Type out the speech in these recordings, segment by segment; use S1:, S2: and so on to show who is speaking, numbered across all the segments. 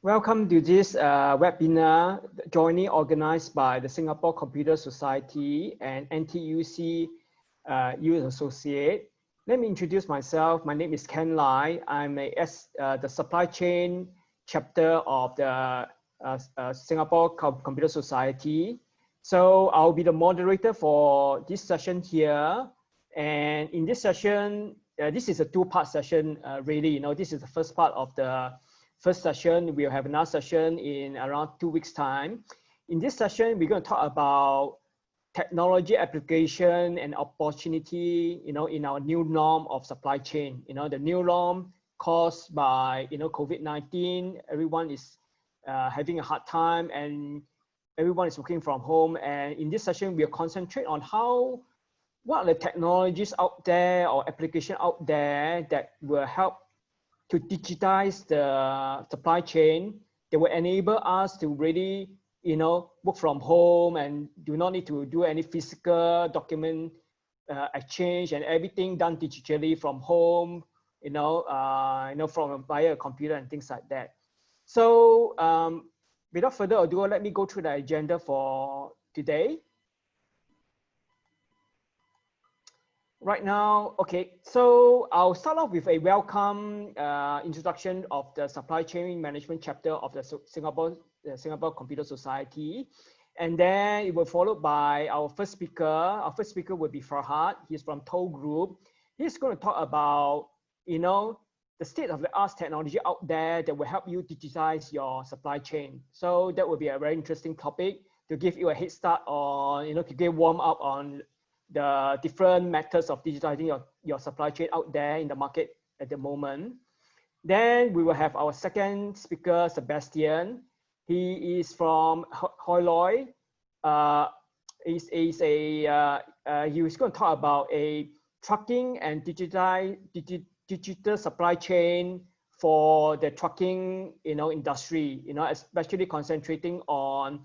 S1: Welcome to this webinar jointly organized by the Singapore Computer Society and NTUC Youth Associate. Let me introduce myself. My name is Ken Lai. I'm the supply chain chapter of the Singapore Computer Society. So I'll be the moderator for this session here. And in this session, this is a two-part session, really. This is the first part of the first session. We'll have another session in around 2 weeks' time. In this session, we're going to talk about technology application and opportunity, in our new norm of supply chain. The new norm caused by, COVID-19. Everyone is having a hard time and everyone is working from home. And in this session, we'll concentrate on what are the technologies out there or application out there that will help to digitize the supply chain, that will enable us to really, work from home and do not need to do any physical document exchange, and everything done digitally from home, from via a computer and things like that. So without further ado, let me go through the agenda for today. Right now, okay, so I'll start off with a welcome introduction of the supply chain management chapter of the Singapore Computer Society. And then it will follow by our first speaker. Our first speaker will be Farhad. He's from Toll Group. He's going to talk about, the state of the art technology out there that will help you digitize your supply chain. So that will be a very interesting topic to give you a head start on, to get warm up on the different methods of digitizing your supply chain out there in the market at the moment. Then we will have our second speaker, Sebastian. He is from Haulage. He was going to talk about a trucking and digital supply chain for the trucking, industry, especially concentrating on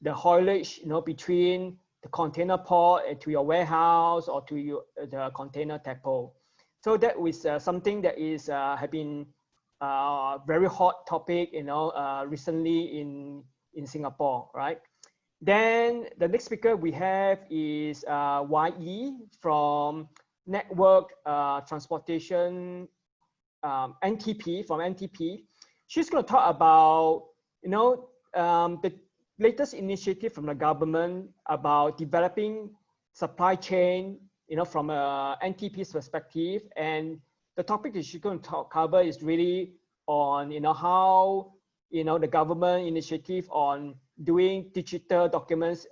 S1: the haulage, between the container port to your warehouse or to the container depot. So that was something that is have been very hot topic, recently in Singapore, right? Then the next speaker we have is YE from Network Transportation, NTP, from NTP. She's going to talk about, the latest initiative from the government about developing supply chain, from a NTP's perspective. And the topic that she's going to cover is really on, how, the government initiative on doing digital documents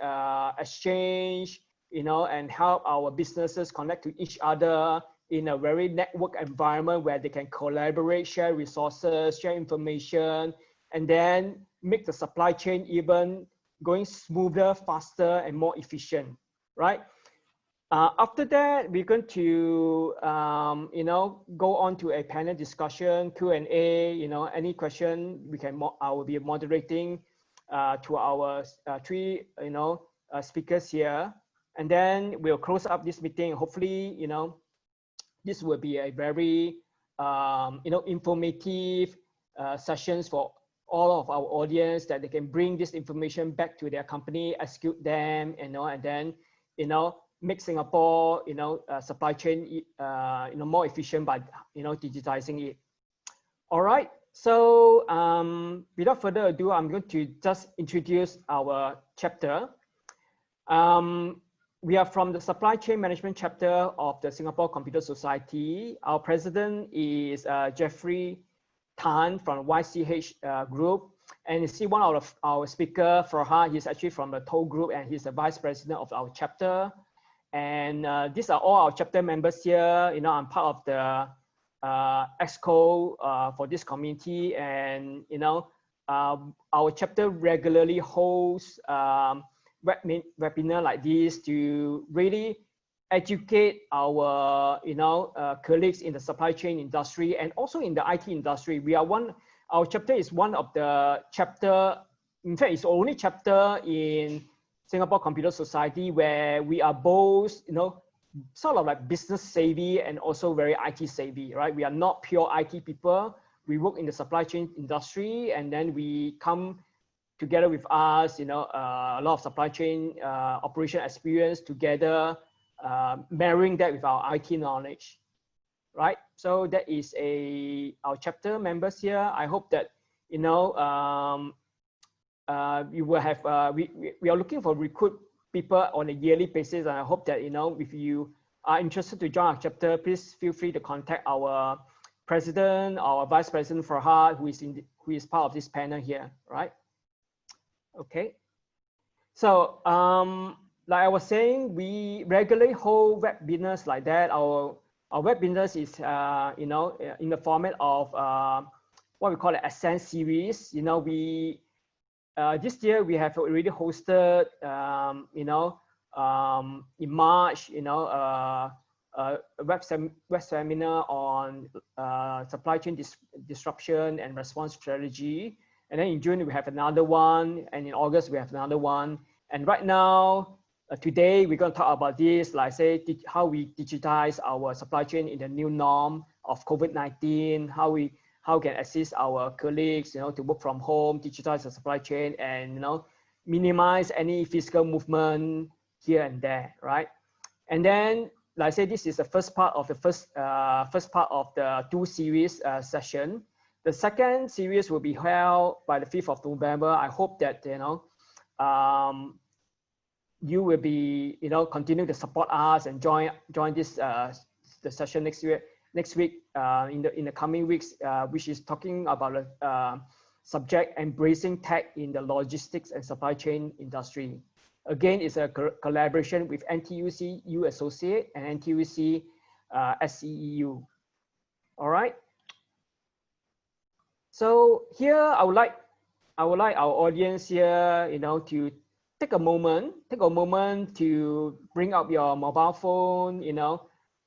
S1: exchange, and help our businesses connect to each other in a very network environment where they can collaborate, share resources, share information, and then make the supply chain even going smoother, faster, and more efficient, right? After that, we're going to, go on to a panel discussion, Q&A, any question I will be moderating to our three, speakers here. And then we'll close up this meeting. Hopefully, this will be a very, informative sessions for all of our audience, that they can bring this information back to their company, execute them, and then, make Singapore, supply chain, more efficient by, digitizing it. All right. So without further ado, I'm going to just introduce our chapter. We are from the supply chain management chapter of the Singapore Computer Society. Our president is Jeffrey Tan from YCH Group, and you see one of our speaker, Farhad. He's actually from the Toll Group, and he's the vice president of our chapter. And these are all our chapter members here. I'm part of the EXCO for this community, and our chapter regularly hosts webinar like this to really educate our colleagues in the supply chain industry and also in the IT industry. Our chapter is one of the chapter, in fact, it's the only chapter in Singapore Computer Society where we are both, sort of like business savvy and also very IT savvy, right? We are not pure IT people. we work in the supply chain industry, and then we come together with us, a lot of supply chain operation experience together, marrying that with our IT knowledge, right? So that is our chapter members here. I hope that, we will have, we are looking for recruit people on a yearly basis. And I hope that, if you are interested to join our chapter, please feel free to contact our president, our vice president Farhad, who is part of this panel here, right? Okay. So, like I was saying, we regularly hold webinars like that. Our webinars is, in the format of what we call an ASCENT series. This year we have already hosted, in March, a web seminar on supply chain disruption and response strategy. And then in June we have another one, and in August we have another one. And right now, today we're going to talk about this, like say, how we digitize our supply chain in the new norm of COVID-19, how we can assist our colleagues, to work from home, digitize the supply chain, and minimize any physical movement here and there, right? And then, like I say, this is the first part of the first part of the 2 series session. The second series will be held by the 5th of November. I hope that you will be continue to support us and join this the session next week in the coming weeks, which is talking about the subject embracing tech in the logistics and supply chain industry. Again, it's a collaboration with NTUC U Associate and NTUC SCEU. All right. So here I would like our audience here, to take a moment to bring up your mobile phone,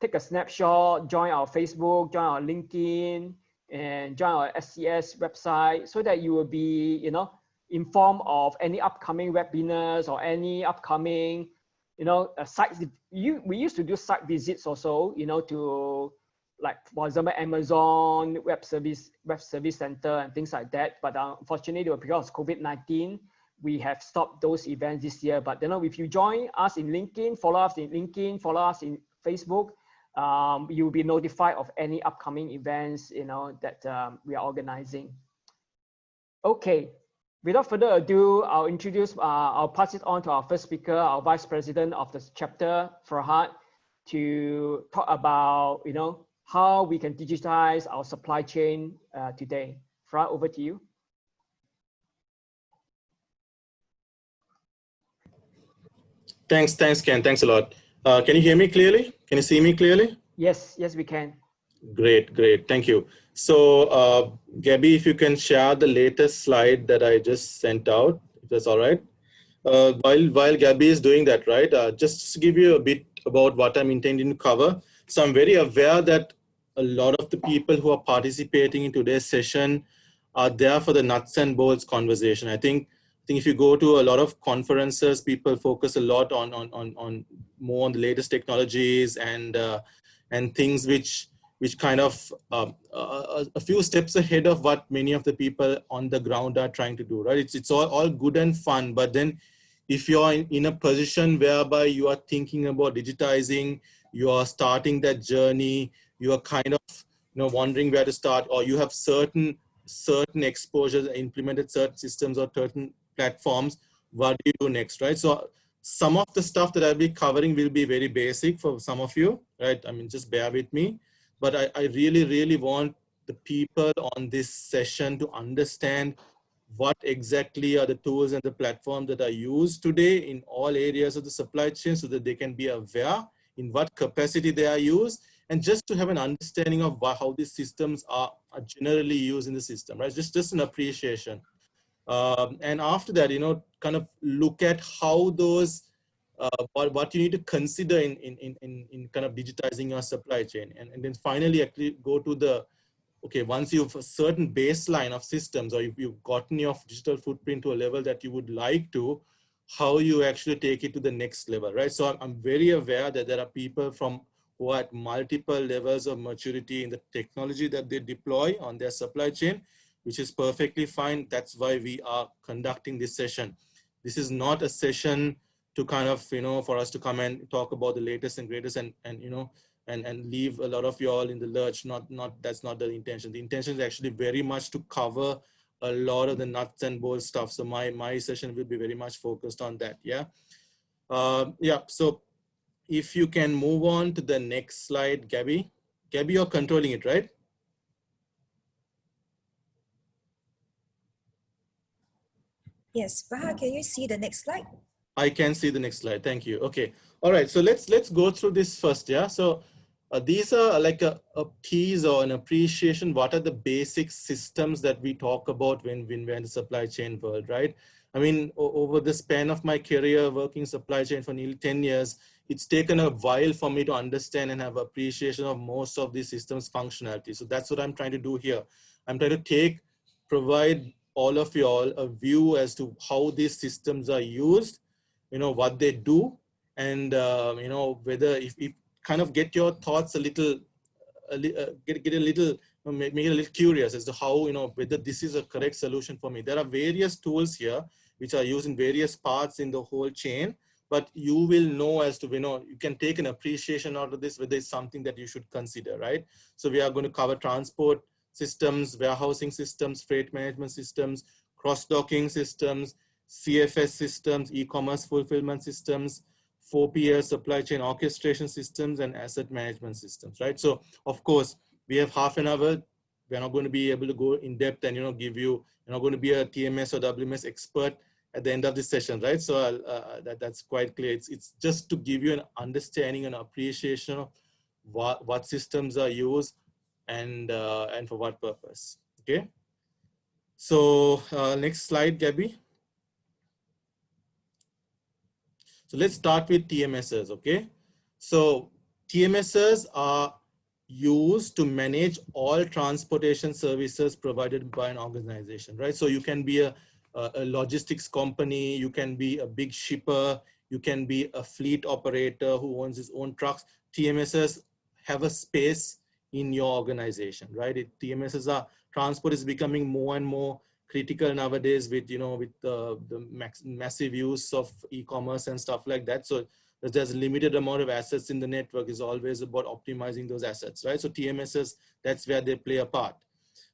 S1: take a snapshot, join our Facebook, join our LinkedIn, and join our SCS website, so that you will be, informed of any upcoming webinars or any upcoming, sites. We used to do site visits also, to, like, for example, Amazon Web Service Center and things like that. But unfortunately, because of COVID-19, we have stopped those events this year. But if you join us in LinkedIn, follow us in LinkedIn, follow us in Facebook, you will be notified of any upcoming events, that we are organizing. Okay, without further ado, I'll pass it on to our first speaker, our vice president of the chapter, Farhad, to talk about, how we can digitize our supply chain today. Farhad, over to you.
S2: Thanks, Ken. Thanks a lot. Can you hear me clearly? Can you see me clearly?
S1: Yes, we can.
S2: Great. Thank you. So, Gabby, if you can share the latest slide that I just sent out, if that's all right. While Gabby is doing that, right, just to give you a bit about what I'm intending to cover. So I'm very aware that a lot of the people who are participating in today's session are there for the nuts and bolts conversation. I think if you go to a lot of conferences, people focus a lot on more on the latest technologies and things which kind of a few steps ahead of what many of the people on the ground are trying to do, right? It's all good and fun, but then if you're in a position whereby you are thinking about digitizing, you are starting that journey, you are kind of wondering where to start, or you have certain exposures, implemented certain systems or certain platforms, what do you do next, right? So some of the stuff that I'll be covering will be very basic for some of you, right? I mean, just bear with me. But I really want the people on this session to understand what exactly are the tools and the platforms that are used today in all areas of the supply chain, so that they can be aware in what capacity they are used, and just to have an understanding of how these systems are generally used in the system, right? Just an appreciation. And after that, kind of look at how those, what you need to consider in kind of digitizing your supply chain. And then finally, actually go to the, okay, once you have a certain baseline of systems, or you've gotten your digital footprint to a level that you would like to, how you actually take it to the next level, right? So I'm very aware that there are people who are at multiple levels of maturity in the technology that they deploy on their supply chain, which is perfectly fine. That's why we are conducting this session. This is not a session to kind of, for us to come and talk about the latest and greatest and leave a lot of you all in the lurch. That's not the intention. The intention is actually very much to cover a lot of the nuts and bolts stuff. So my session will be very much focused on that. Yeah. Yeah. So if you can move on to the next slide, Gabby. Gabby, you're controlling it, right?
S3: Yes, Baha, can you see the next slide?
S2: I can see the next slide. Thank you. Okay. All right. So let's go through this first. Yeah. So these are like a tease or an appreciation. What are the basic systems that we talk about when we're in the supply chain world, right? I mean, over the span of my career working supply chain for nearly 10 years, it's taken a while for me to understand and have appreciation of most of these systems functionality. So that's what I'm trying to do here. I'm trying to provide all of you all a view as to how these systems are used, what they do, and whether if kind of get your thoughts a little, get a little, make it a little curious as to how, whether this is a correct solution for me. There are various tools here which are used in various parts in the whole chain, but you will know as to, you can take an appreciation out of this, whether it's something that you should consider, right? So we are going to cover transport systems, warehousing systems, freight management systems, cross-docking systems, CFS systems, e-commerce fulfillment systems, 4PL supply chain orchestration systems, and asset management systems, right? So of course, we have half an hour. We're not going to be able to go in depth and, give you, you're not going to be a TMS or WMS expert at the end of this session, right? So that's quite clear. It's just to give you an understanding and appreciation of what systems are used and for what purpose, okay? So next slide, Gabby. So let's start with TMSs, okay? So TMSs are used to manage all transportation services provided by an organization, right? So you can be a logistics company, you can be a big shipper, you can be a fleet operator who owns his own trucks. TMSs have a space in your organization, right? TMSs are, transport is becoming more and more critical nowadays with, with the massive use of e-commerce and stuff like that. So there's a limited amount of assets in the network. Is always about optimizing those assets, right? So TMSs, that's where they play a part.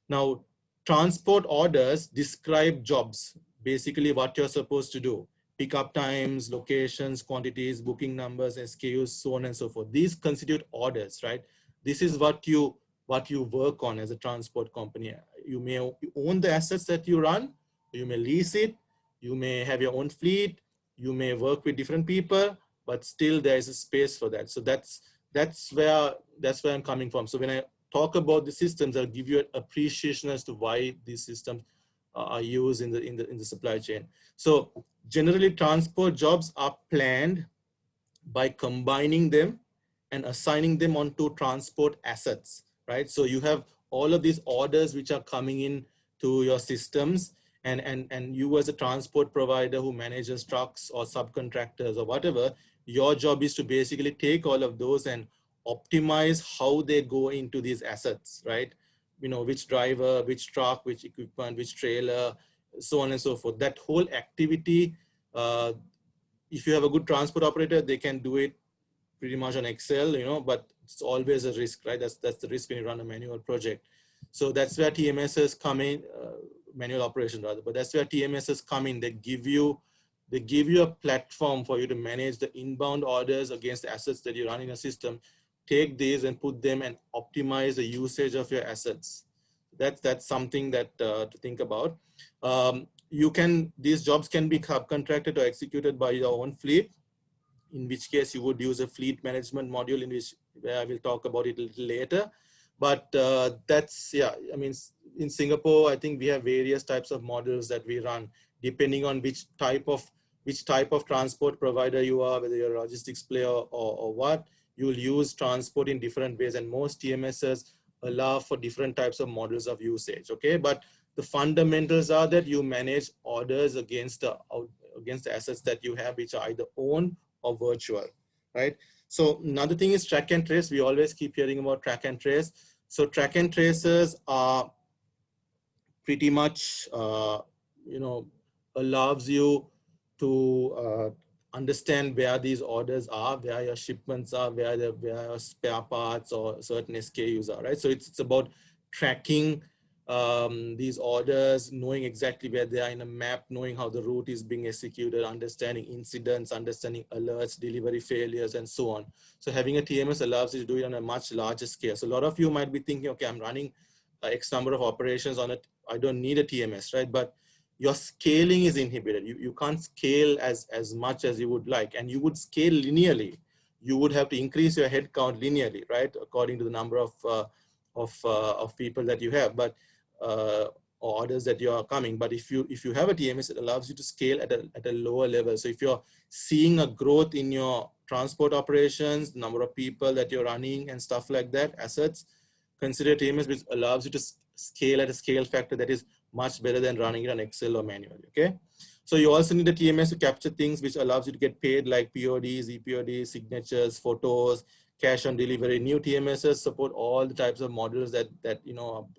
S2: Now, transport orders describe jobs, basically what you're supposed to do. Pickup times, locations, quantities, booking numbers, SKUs, so on and so forth. These constitute orders, right? This is what you work on as a transport company. You may own the assets that you run, you may lease it, you may have your own fleet, you may work with different people, but still there is a space for that. So that's where I'm coming from. So when I talk about the systems, I'll give you an appreciation as to why these systems are used in the supply chain. So generally, transport jobs are planned by combining them and assigning them onto transport assets, right? So you have all of these orders which are coming in to your systems, and you as a transport provider who manages trucks or subcontractors or whatever, your job is to basically take all of those and optimize how they go into these assets, right? Which driver, which truck, which equipment, which trailer, so on and so forth. That whole activity, if you have a good transport operator, they can do it pretty much on Excel, but it's always a risk, right? That's the risk when you run a manual project. So that's where TMSs come in, manual operation rather, but that's where TMSs come in. They give you a platform for you to manage the inbound orders against the assets that you run in a system. Take these and put them and optimize the usage of your assets. That's something that to think about. These jobs can be subcontracted or executed by your own fleet, in which case you would use a fleet management module, where I will talk about it a little later. But that's, yeah, I mean, in Singapore, I think we have various types of models that we run, depending on which type of transport provider you are, whether you're a logistics player or what, you will use transport in different ways. And most TMSs allow for different types of models of usage, okay? But the fundamentals are that you manage orders against the assets that you have, which are either owned or virtual, right? So another thing is track and trace. We always keep hearing about track and trace. So track and traces are pretty much, allows you to understand where these orders are, where your shipments are, where your spare parts or certain SKUs are, right? So it's about tracking these orders, knowing exactly where they are in a map, knowing how the route is being executed, understanding incidents, understanding alerts, delivery failures, and so on. So having a TMS allows you to do it on a much larger scale. So a lot of you might be thinking, okay, I'm running X number of operations on it. I don't need a TMS, right? But your scaling is inhibited. You can't scale as much as you would like, and you would scale linearly. You would have to increase your headcount linearly, right, according to the number of people that you have, but or orders that you are coming. But if you have a TMS, it allows you to scale at a lower level. So if you're seeing a growth in your transport operations, number of people that you're running, and stuff like that, assets, consider TMS, which allows you to scale at a scale factor that is much better than running it on Excel or manually, okay? So you also need a TMS to capture things which allows you to get paid, like PODs, EPODs, signatures, photos, cash on delivery. New TMSs support all the types of models that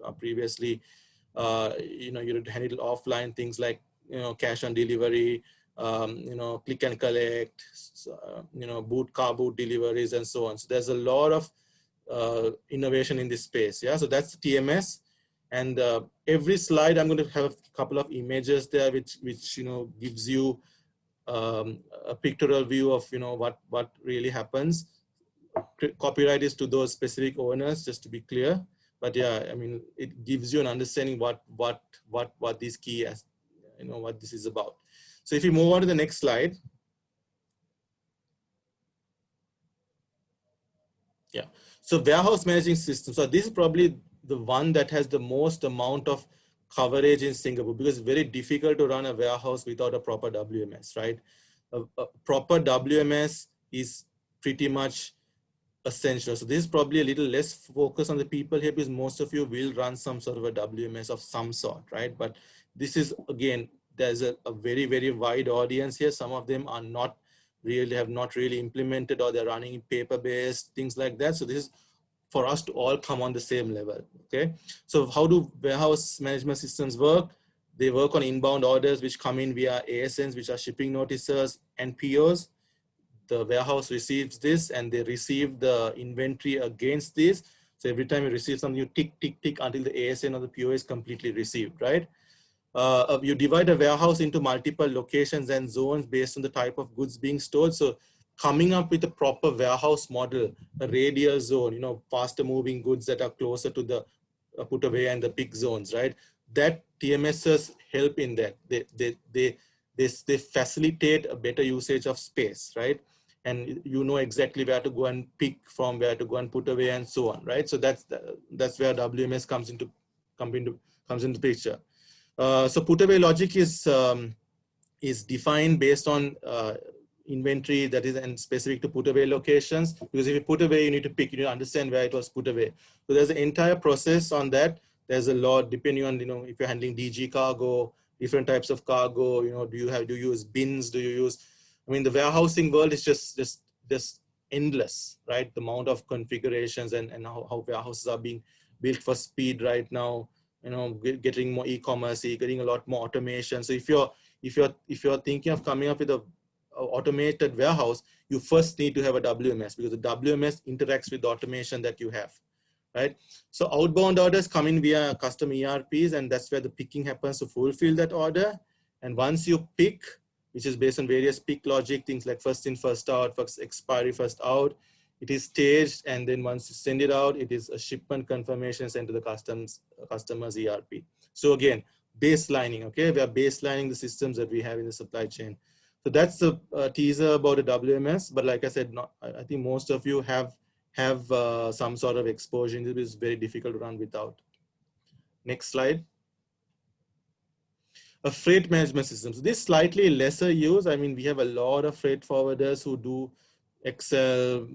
S2: are previously, you handle offline, things like, cash on delivery, click and collect, car boot deliveries, and so on. So there's a lot of innovation in this space. Yeah, so that's TMS. And every slide, I'm going to have a couple of images there, which gives you a pictorial view of what really happens. Copyright is to those specific owners, just to be clear. But yeah, I mean, it gives you an understanding what this key as what this is about. So if you move on to the next slide. Yeah. So warehouse managing system. So this is probably the one that has the most amount of coverage in Singapore, because it's very difficult to run a warehouse without a proper WMS, right? A proper WMS is pretty much essential. So this is probably a little less focus on the people here, because most of you will run some sort of a WMS of some sort, right? But this is, again, there's a very, very wide audience here. Some of them are have not really implemented, or they're running paper-based, things like that. So this is for us to all come on the same level, okay? So how do warehouse management systems work? They work on inbound orders, which come in via ASNs, which are shipping notices, and POs. The warehouse receives this, and they receive the inventory against this. So every time you receive something, you tick, tick, tick until the ASN or the PO is completely received, right? You divide a warehouse into multiple locations and zones based on the type of goods being stored. So coming up with a proper warehouse model, a radial zone, faster moving goods that are closer to the put away and the pick zones, right? That TMSs help in that. They facilitate a better usage of space, right? And you know exactly where to go and pick from, where to go and put away, and so on, right? So that's where WMS comes into picture. So put away logic is defined based on inventory that is and specific to put away locations, because if you put away, you need to pick, you need to understand where it was put away. So there's an entire process on that. There's a lot depending on, if you're handling DG cargo, different types of cargo, do you use bins? Do you use, I mean, the warehousing world is just endless, right? The amount of configurations and how warehouses are being built for speed right now, getting more e-commerce, getting a lot more automation. So if you're thinking of coming up with a automated warehouse, you first need to have a WMS, because the WMS interacts with the automation that you have, right? So outbound orders come in via custom ERPs, and that's where the picking happens to fulfill that order. And once you pick, which is based on various pick logic, things like first in, first out, first expiry, first out, it is staged, and then once you send it out, it is a shipment confirmation sent to the customer's ERP. So again, baselining, okay? We are baselining the systems that we have in the supply chain. So that's the teaser about the WMS. But like I said, I think most of you have some sort of exposure. It is very difficult to run without. Next slide. A freight management system. So this slightly lesser use. I mean, we have a lot of freight forwarders who do Excel,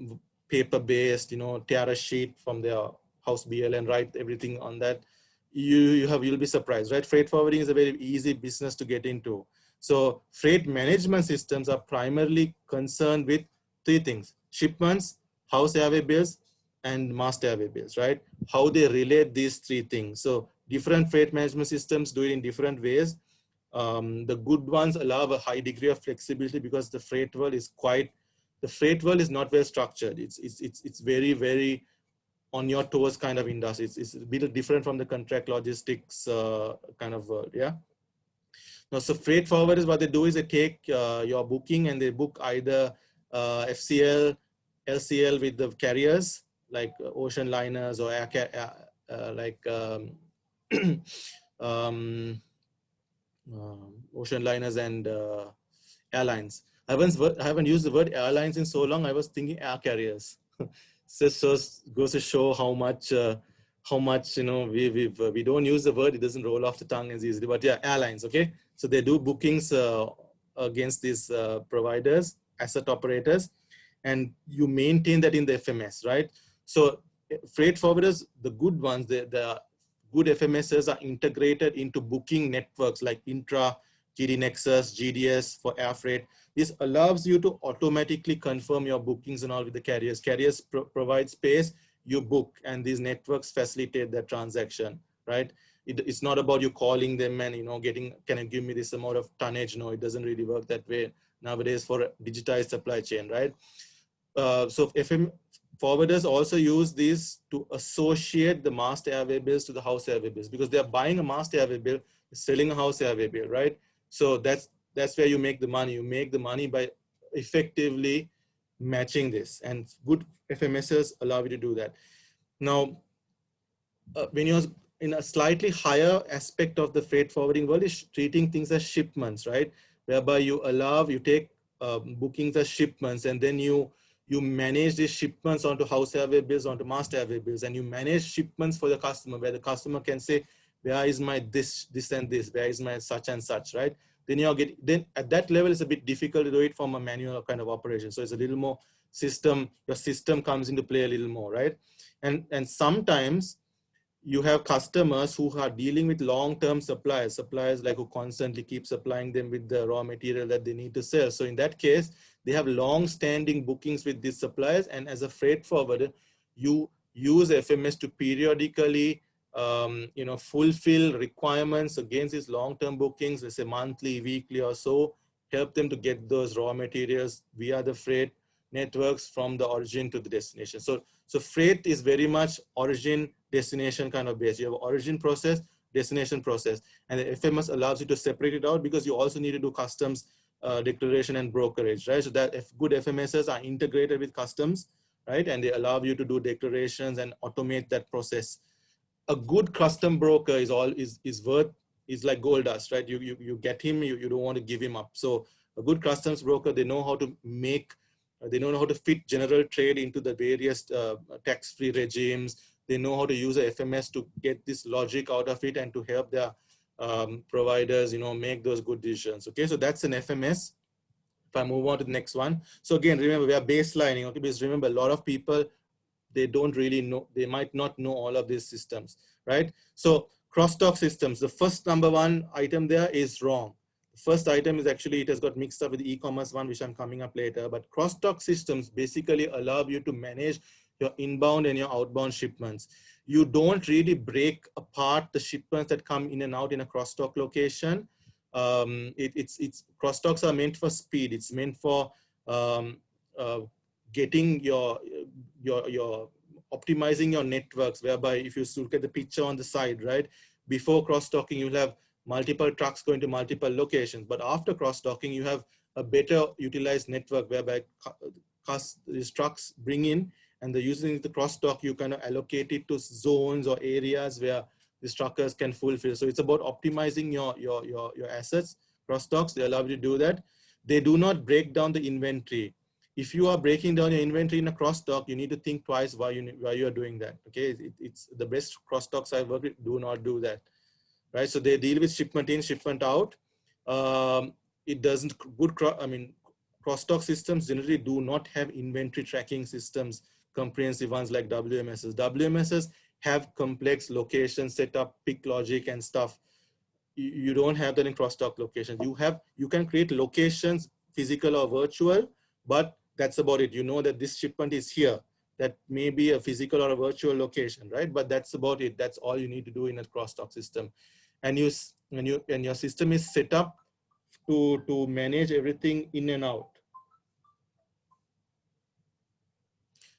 S2: paper-based, tear a sheet from their house BL and write everything on that. You'll be surprised, right? Freight forwarding is a very easy business to get into. So freight management systems are primarily concerned with three things: shipments, house airway bills, and master airway bills, right? How they relate these three things. So different freight management systems do it in different ways. The good ones allow a high degree of flexibility because the freight world is not well structured. It's very, very on your toes kind of industry. It's a bit different from the contract logistics kind of world, yeah. Now, so freight forwarders, what they do is they take your booking and they book either FCL, LCL with the carriers like ocean liners or um, ocean liners and airlines. I haven't used the word airlines in so long. I was thinking air carriers. So goes to show how much we don't use the word. It doesn't roll off the tongue as easily. But yeah, airlines. Okay, so they do bookings against these providers, asset operators, and you maintain that in the FMS, right? So freight forwarders, the good ones, the good FMSs are integrated into booking networks like Intra, GD Nexus, GDS for air freight. This allows you to automatically confirm your bookings and all with the carriers. Carriers provide space, you book, and these networks facilitate that transaction, right? It's not about you calling them and getting, can you give me this amount of tonnage? No, it doesn't really work that way nowadays for a digitized supply chain, right? So FM forwarders also use these to associate the master airway bills to the house airway bills because they are buying a master airway bill, selling a house airway bill, right? So that's where you make the money. You make the money by effectively matching this, and good FMSs allow you to do that. Now, when you're in a slightly higher aspect of the freight forwarding world is treating things as shipments, right? Whereby you take bookings as shipments, and then you manage these shipments onto house airway bills, onto master airway bills, and you manage shipments for the customer, where the customer can say, where is my this and this, where is my such and such, right? Then at that level, it's a bit difficult to do it from a manual kind of operation. So it's a little more your system comes into play a little more, right? And sometimes you have customers who are dealing with long-term suppliers like who constantly keep supplying them with the raw material that they need to sell. So in that case, they have long-standing bookings with these suppliers, and as a freight forwarder, you use FMS to periodically fulfill requirements against these long-term bookings, let's say monthly, weekly or so, help them to get those raw materials via the freight networks from the origin to the destination. So freight is very much origin destination kind of base. You have origin process, destination process, and the FMS allows you to separate it out because you also need to do customs declaration and brokerage, right? So that if good FMSs are integrated with customs, right, and they allow you to do declarations and automate that process. A good custom broker is like gold dust, right? You get him, you don't want to give him up. So a good customs broker, they know how to fit general trade into the various tax-free regimes. They know how to use a FMS to get this logic out of it and to help their providers, make those good decisions. Okay, so that's an FMS. If I move on to the next one. So again, remember, we are baselining, okay, because remember, a lot of people, they don't really know, they might not know all of these systems, right? So crosstalk systems, the first number one item there is wrong. The first item is actually, it has got mixed up with the e-commerce one, which I'm coming up later, but crosstalk systems basically allow you to manage your inbound and your outbound shipments. You don't really break apart the shipments that come in and out in a crosstalk location. Crosstalks are meant for speed. It's meant for getting your optimizing your networks, whereby if you look at the picture on the side, right, before cross-docking, you'll have multiple trucks going to multiple locations, but after cross-docking, you have a better utilized network whereby these trucks bring in, and using the cross-dock, you kind of allocate it to zones or areas where these truckers can fulfill. So it's about optimizing your assets. Cross-docks, they allow you to do that. They do not break down the inventory. If you are breaking down your inventory in a cross-dock, you need to think twice why you are doing that. Okay, it's the best cross-docks I've worked with do not do that, right? So they deal with shipment in, shipment out. It doesn't cross-dock systems generally do not have inventory tracking systems, comprehensive ones like WMSs. WMSs have complex location setup, pick logic and stuff. You don't have that in cross-dock locations. You can create locations, physical or virtual, but That's about it. You know that this shipment is here. That may be a physical or a virtual location, right? But that's about it. That's all you need to do in a cross-dock system. And your system is set up to manage everything in and out.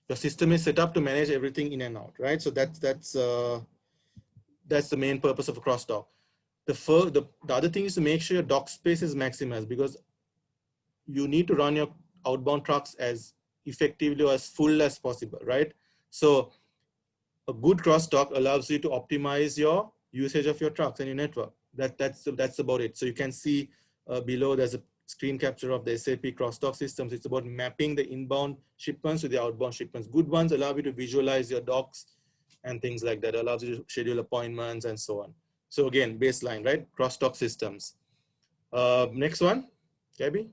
S2: Your system is set up to manage everything in and out, right? So that's the main purpose of a cross-dock. The other thing is to make sure your dock space is maximized, because you need to run your outbound trucks as effectively or as full as possible, right? So a good cross-dock allows you to optimize your usage of your trucks and your network. That's about it. So you can see below there's a screen capture of the SAP cross-dock systems. It's about mapping the inbound shipments to the outbound shipments. Good ones allow you to visualize your docks and things like that. Allows you to schedule appointments and so on. So again, baseline, right? Cross-dock systems. Next one, Gabby.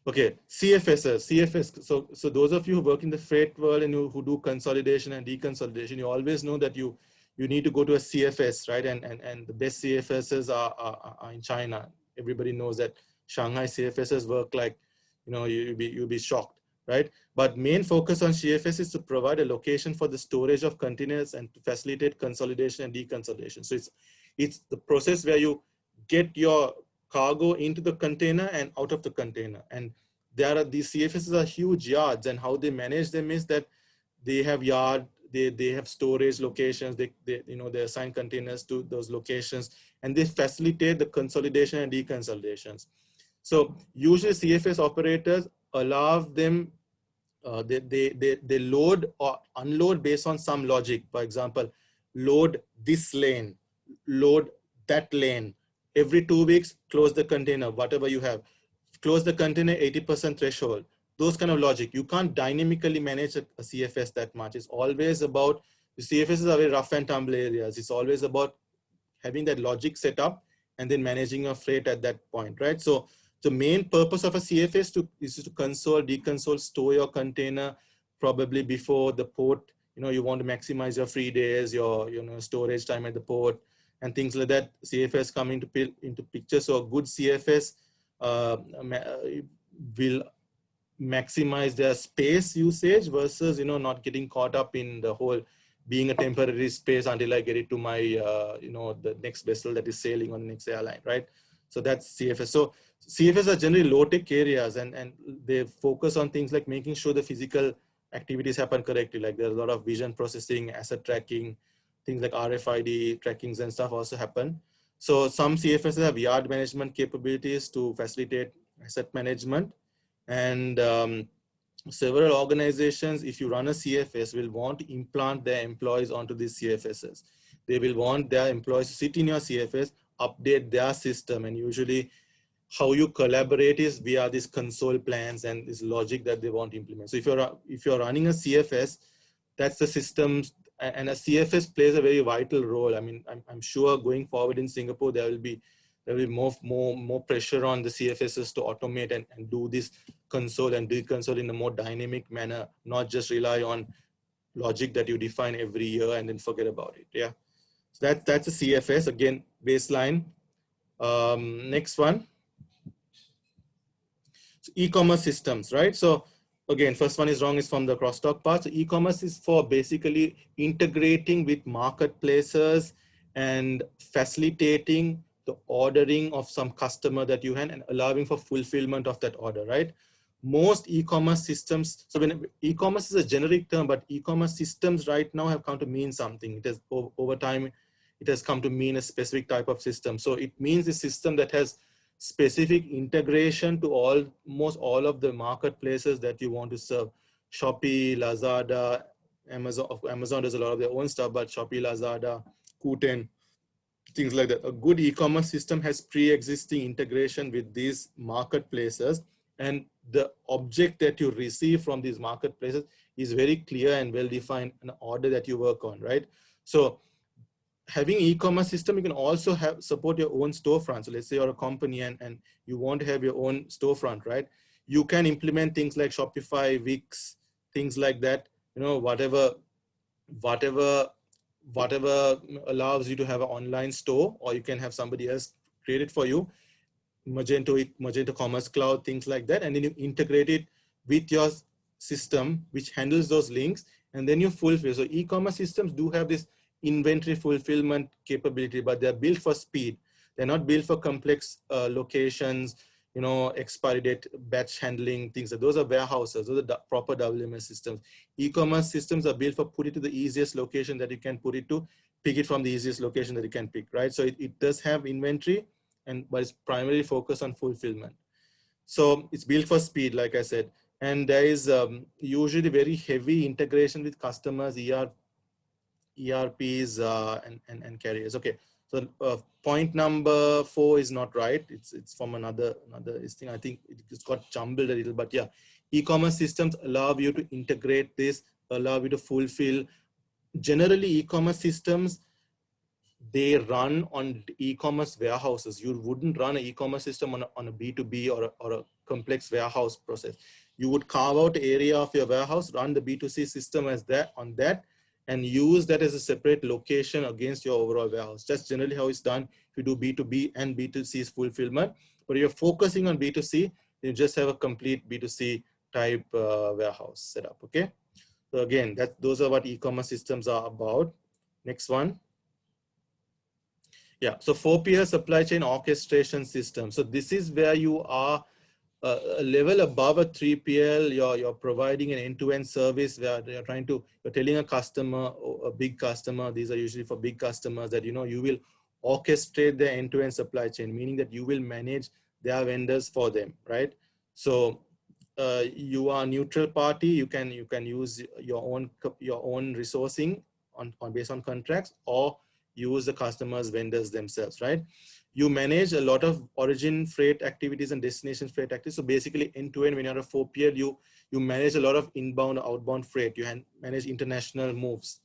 S2: Okay, CFS. So those of you who work in the freight world and who do consolidation and deconsolidation, you always know that you need to go to a CFS, right? And the best CFSs are in China. Everybody knows that Shanghai CFSs work like, you'll be shocked, right? But main focus on CFS is to provide a location for the storage of containers and to facilitate consolidation and deconsolidation. So it's the process where you get your cargo into the container and out of the container. And these CFSs are huge yards, and how they manage them is that they have they have storage locations, they assign containers to those locations, and they facilitate the consolidation and deconsolidations. So usually CFS operators allow them, they load or unload based on some logic. For example, load this lane, load that lane. Every 2 weeks, close the container, whatever you have. Close the container 80% threshold. Those kind of logic. You can't dynamically manage a CFS that much. It's always about, the CFSs are very rough and tumble areas. It's always about having that logic set up and then managing your freight at that point, right? So the main purpose of a CFS is to console, deconsole, store your container probably before the port. You want to maximize your free days, your storage time at the port, and things like that. CFS come into picture. So a good CFS will maximize their space usage versus not getting caught up in the whole being a temporary space until I get it to my the next vessel that is sailing on the next airline, right? So that's CFS. So CFS are generally low-tech areas, and they focus on things like making sure the physical activities happen correctly. Like there's a lot of vision processing, asset tracking, things like RFID trackings and stuff also happen. So some CFSs have yard management capabilities to facilitate asset management. And several organizations, if you run a CFS, will want to implant their employees onto these CFSs. They will want their employees to sit in your CFS, update their system, and usually how you collaborate is via these console plans and this logic that they want to implement. So if you're running a CFS, that's the systems, and a CFS plays a very vital role. I mean, I'm sure going forward in Singapore, there will be more pressure on the CFSs to automate and do this console and deconsole in a more dynamic manner, not just rely on logic that you define every year and then forget about it. Yeah, so that's a CFS, again, baseline. Next one. So e-commerce systems, right? So again, first one is wrong, is from the cross-dock part. So e-commerce is for basically integrating with marketplaces and facilitating the ordering of some customer that you have and allowing for fulfillment of that order, right? Most e-commerce systems, so when e-commerce is a generic term, but e-commerce systems right now have come to mean something. It has over time, it has come to mean a specific type of system. So it means a system that has specific integration to almost all of the marketplaces that you want to serve. Shopee, Lazada, Amazon does a lot of their own stuff, but Shopee, Lazada, Quten, things like that. A good e-commerce system has pre-existing integration with these marketplaces, and the object that you receive from these marketplaces is very clear and well-defined, an order that you work on, right? So having e-commerce system, you can also support your own storefront. So let's say you're a company and you want to have your own storefront, right? You can implement things like Shopify, Wix, things like that, whatever allows you to have an online store, or you can have somebody else create it for you. Magento Commerce Cloud, things like that, and then you integrate it with your system, which handles those links, and then you fulfill. So e-commerce systems do have this inventory fulfillment capability, but they're built for speed. They're not built for complex locations, expiry date, batch handling, things. Those are warehouses. Those are proper WMS systems. E-commerce systems are built for put it to the easiest location that you can put it to, pick it from the easiest location that you can pick, right? So it does have inventory, but it's primarily focused on fulfillment. So it's built for speed, like I said. And there is usually very heavy integration with customers, ERPs, and carriers. Okay, so point number 4 is not right. It's from another thing. I think it's got jumbled a little, but yeah, e-commerce systems allow you to integrate this, allow you to fulfill. Generally, e-commerce systems, they run on e-commerce warehouses. You wouldn't run an e-commerce system on a B2B or a complex warehouse process. You would carve out area of your warehouse, run the B2C system as that on that, and use that as a separate location against your overall warehouse. That's generally how it's done if you do B2B and B2C fulfillment. But if you're focusing on B2C, you just have a complete B2C type warehouse setup, okay? So again, those are what e-commerce systems are about. Next one. Yeah, so 4PL supply chain orchestration system. So this is where you are a level above a 3PL. You're providing an end-to-end service where you're telling a customer, a big customer, these are usually for big customers, that you will orchestrate their end-to-end supply chain, meaning that you will manage their vendors for them, right? So you are a neutral party. You can use your own resourcing on based on contracts, or use the customers' vendors themselves, right? You manage a lot of origin freight activities and destination freight activities. So basically, end-to-end, when you're a 4PL, you manage a lot of inbound, outbound freight. You manage international moves.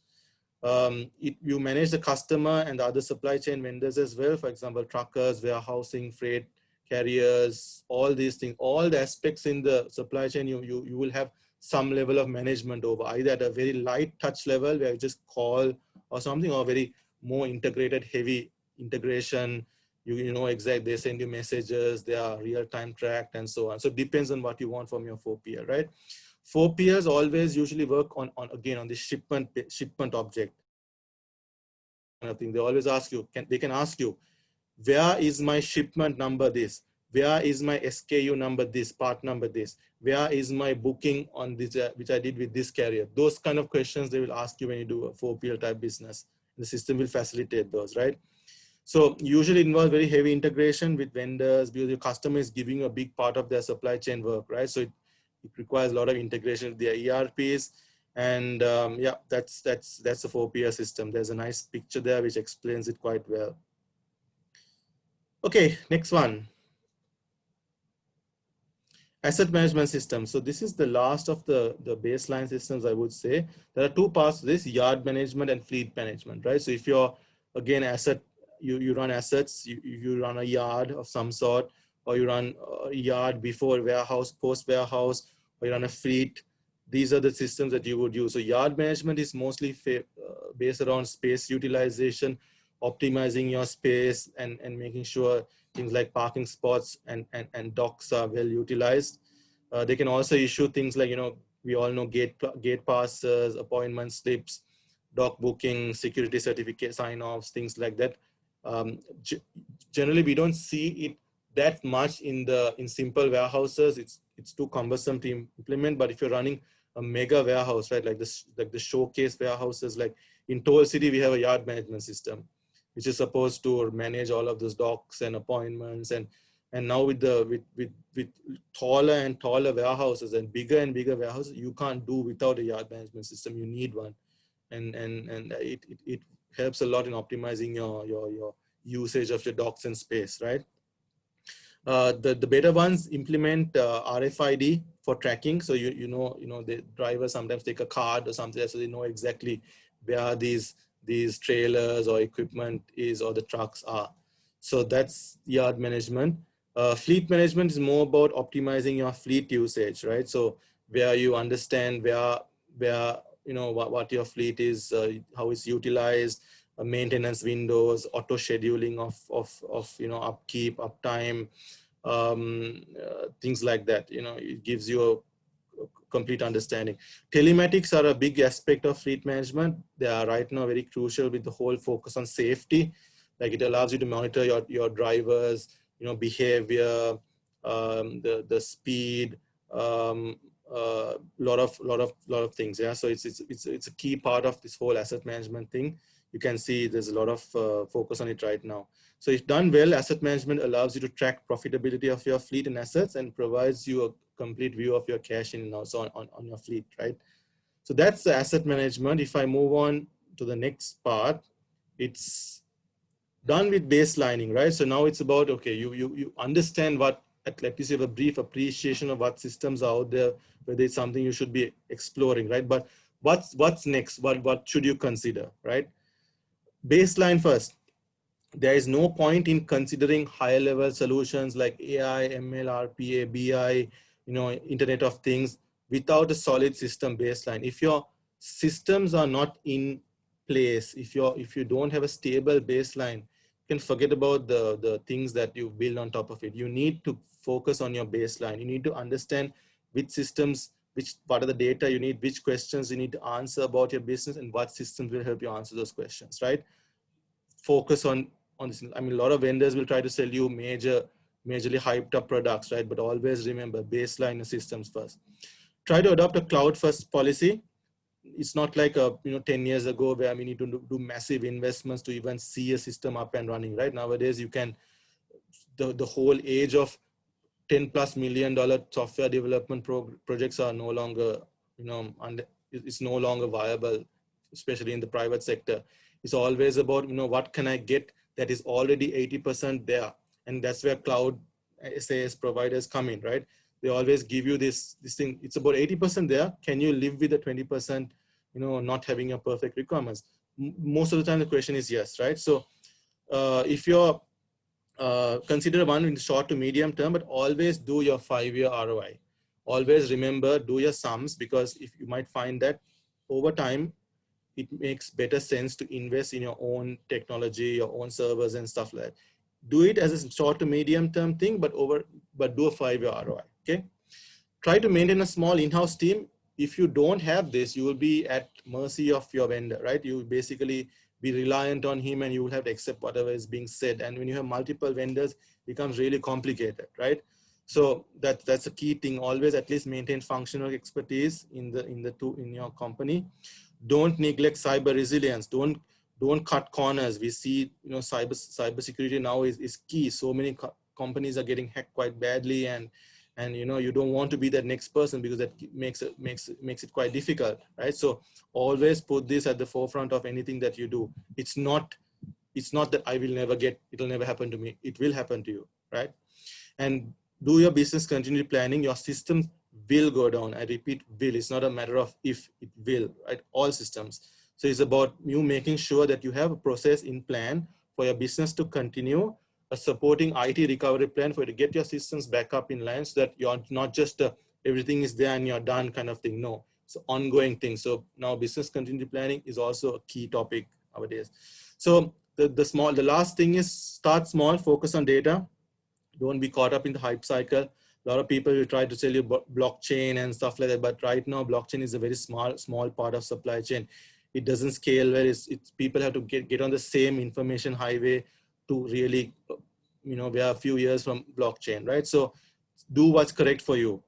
S2: You manage the customer and the other supply chain vendors as well. For example, truckers, warehousing, freight carriers, all these things, all the aspects in the supply chain, you will have some level of management over, either at a very light touch level where you just call or something, or very more integrated, heavy integration. You know exactly, they send you messages, they are real-time tracked and so on. So it depends on what you want from your 4PL, right? 4PLs always usually work on the shipment object kind of thing. They always ask you, they can ask you, where is my shipment number this? Where is my SKU number this, part number this? Where is my booking on this, which I did with this carrier? Those kind of questions they will ask you when you do a 4PL type business. The system will facilitate those, right? So usually involves very heavy integration with vendors, because your customer is giving you a big part of their supply chain work, right? So it requires a lot of integration with their ERPs. And yeah, that's a 4PL system. There's a nice picture there which explains it quite well. Okay, next one. Asset management system. So this is the last of the baseline systems, I would say. There are two parts to this: yard management and fleet management, right? So if you're, again, you run assets, you run a yard of some sort, or you run a yard before warehouse, post warehouse, or you run a fleet. These are the systems that you would use. So yard management is mostly based around space utilization, optimizing your space, and making sure things like parking spots and docks are well utilized. They can also issue things like, we all know gate passes, appointment slips, dock booking, security certificate sign-offs, things like that. Generally, we don't see it that much in simple warehouses. It's too cumbersome to implement. But if you're running a mega warehouse, right, like the showcase warehouses, like in Toll City, we have a yard management system, which is supposed to manage all of those docks and appointments. And now with taller and taller warehouses and bigger warehouses, you can't do without a yard management system. You need one, and it helps a lot in optimizing your usage of your docks and space, right? The better ones implement RFID for tracking. So you know the drivers sometimes take a card or something, so they know exactly where these trailers or equipment is, or the trucks are. So that's yard management. Fleet management is more about optimizing your fleet usage, right? So where you understand where what your fleet is, how it's utilized, maintenance windows, auto scheduling of upkeep, uptime, things like that. You know, it gives you a complete understanding. Telematics are a big aspect of fleet management. They are right now very crucial with the whole focus on safety. Like it allows you to monitor your drivers, you know, behavior, the speed, lot of things. Yeah, so it's a key part of this whole asset management thing. You can see there's a lot of focus on it right now. So if done well, asset management allows you to track profitability of your fleet and assets and provides you a complete view of your cash in and also on your fleet, right? So that's the asset management. If I move on to the next part, it's done with baselining, right? So now it's about, okay, you understand what, at least you have a brief appreciation of what systems are out there, whether it's something you should be exploring, right? But what's next? What should you consider, right? Baseline first. There is no point in considering higher level solutions like AI, ML, RPA, BI, you know, Internet of Things without a solid system baseline. If your systems are not in place, if you don't have a stable baseline, you can forget about the things that you build on top of it. You need to focus on your baseline. You need to understand which systems, which part of the data you need, which questions you need to answer about your business, and what systems will help you answer those questions, right? Focus on this. I mean, a lot of vendors will try to sell you majorly hyped up products, right? But always remember baseline systems first. Try to adopt a cloud first policy. It's not like 10 years ago where we need to do massive investments to even see a system up and running, right? Nowadays, you can, the whole age of $10+ million software development projects are no longer, it's no longer viable, especially in the private sector. It's always about, what can I get that is already 80% there? And that's where cloud SAS providers come in, right? They always give you this thing. It's about 80% there. Can you live with the 20%, not having your perfect requirements? Most of the time the question is yes, right? So if you're consider one in the short to medium term, but always do your 5-year ROI. Always remember, do your sums, because if you might find that over time, it makes better sense to invest in your own technology, your own servers and stuff like that. Do it as a short to medium term thing, but do a 5-year ROI, okay? Try to maintain a small in-house team. If you don't have this, you will be at mercy of your vendor, right? You will basically be reliant on him and you will have to accept whatever is being said. And when you have multiple vendors, it becomes really complicated, right? So that's a key thing. Always at least maintain functional expertise in your company. Don't neglect cyber resilience. Don't cut corners. We see, cyber security now is key. So many companies are getting hacked quite badly, and you don't want to be that next person, because that makes it quite difficult, right? So always put this at the forefront of anything that you do. It's not that it'll never happen to me. It will happen to you, right? And do your business continuity planning. Your systems will go down. I repeat, will. It's not a matter of if, it will, right? All systems. So it's about you making sure that you have a process in plan for your business to continue, a supporting IT recovery plan for you to get your systems back up in line, so that you're not just everything is there and you're done kind of thing. No, it's an ongoing thing. So now business continuity planning is also a key topic nowadays. So the last thing is start small, focus on data. Don't be caught up in the hype cycle. A lot of people will try to sell you blockchain and stuff like that, but right now blockchain is a very small part of supply chain. It doesn't scale well. It's people have to get on the same information highway to really, we are a few years from blockchain, right? So do what's correct for you.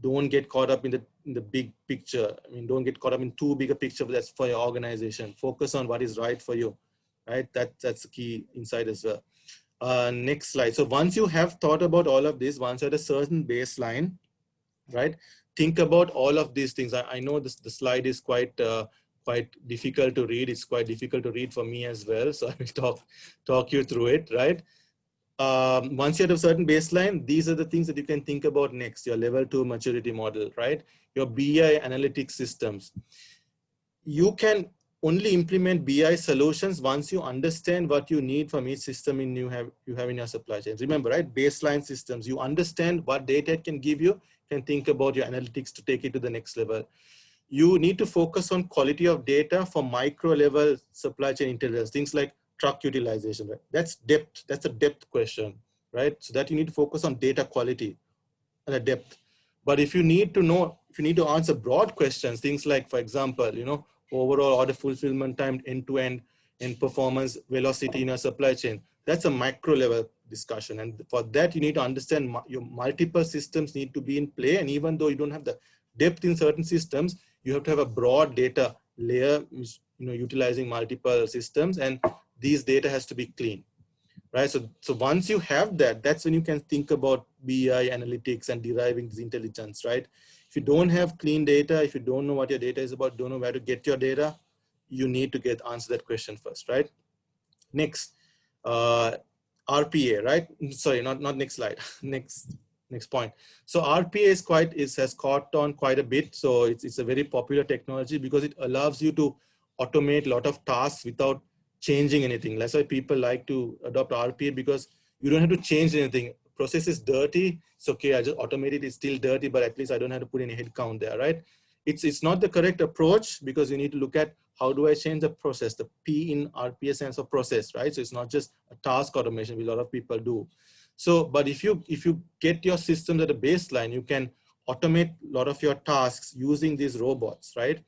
S2: Don't get caught up in the big picture. I mean, don't get caught up in too big a picture that's for your organization. Focus on what is right for you, right? That's the key insight as well. Next slide. So once you have thought about all of this, once you had a certain baseline, right? Think about all of these things. I know the slide is quite difficult to read. It's quite difficult to read for me as well. So I will talk you through it, right? Once you have a certain baseline, these are the things that you can think about next. Your level 2 maturity model, right? Your BI analytics systems. You can only implement BI solutions once you understand what you need from each system you have in your supply chain. Remember, right? Baseline systems. You understand what data it can give you, can think about your analytics to take it to the next level. You need to focus on quality of data for micro level supply chain intelligence, things like truck utilization, right? That's depth. That's a depth question. right? So that you need to focus on data quality and a depth. But if you need to know, if you need to answer broad questions, things like, for example, overall order fulfillment time end to end and performance velocity in a supply chain, that's a macro level discussion. And for that, you need to understand your multiple systems need to be in play. And even though you don't have the depth in certain systems, you have to have a broad data layer, utilizing multiple systems, and these data has to be clean. Right. So once you have that, that's when you can think about BI analytics and deriving this intelligence, right? If you don't have clean data, if you don't know what your data is about, don't know where to get your data, you need to answer that question first, right? Next, RPA, right? Sorry, not next slide. next point. So RPA has caught on quite a bit. So it's a very popular technology because it allows you to automate a lot of tasks without changing anything. That's why people like to adopt RPA, because you don't have to change anything. Process is dirty. It's okay. I just automate it. It's still dirty, but at least I don't have to put any head count there, right? It's not the correct approach, because you need to look at how do I change the process. The P in RPA stands for process, right? So it's not just a task automation, which a lot of people do. So, but if you get your systems at a baseline, you can automate a lot of your tasks using these robots, right?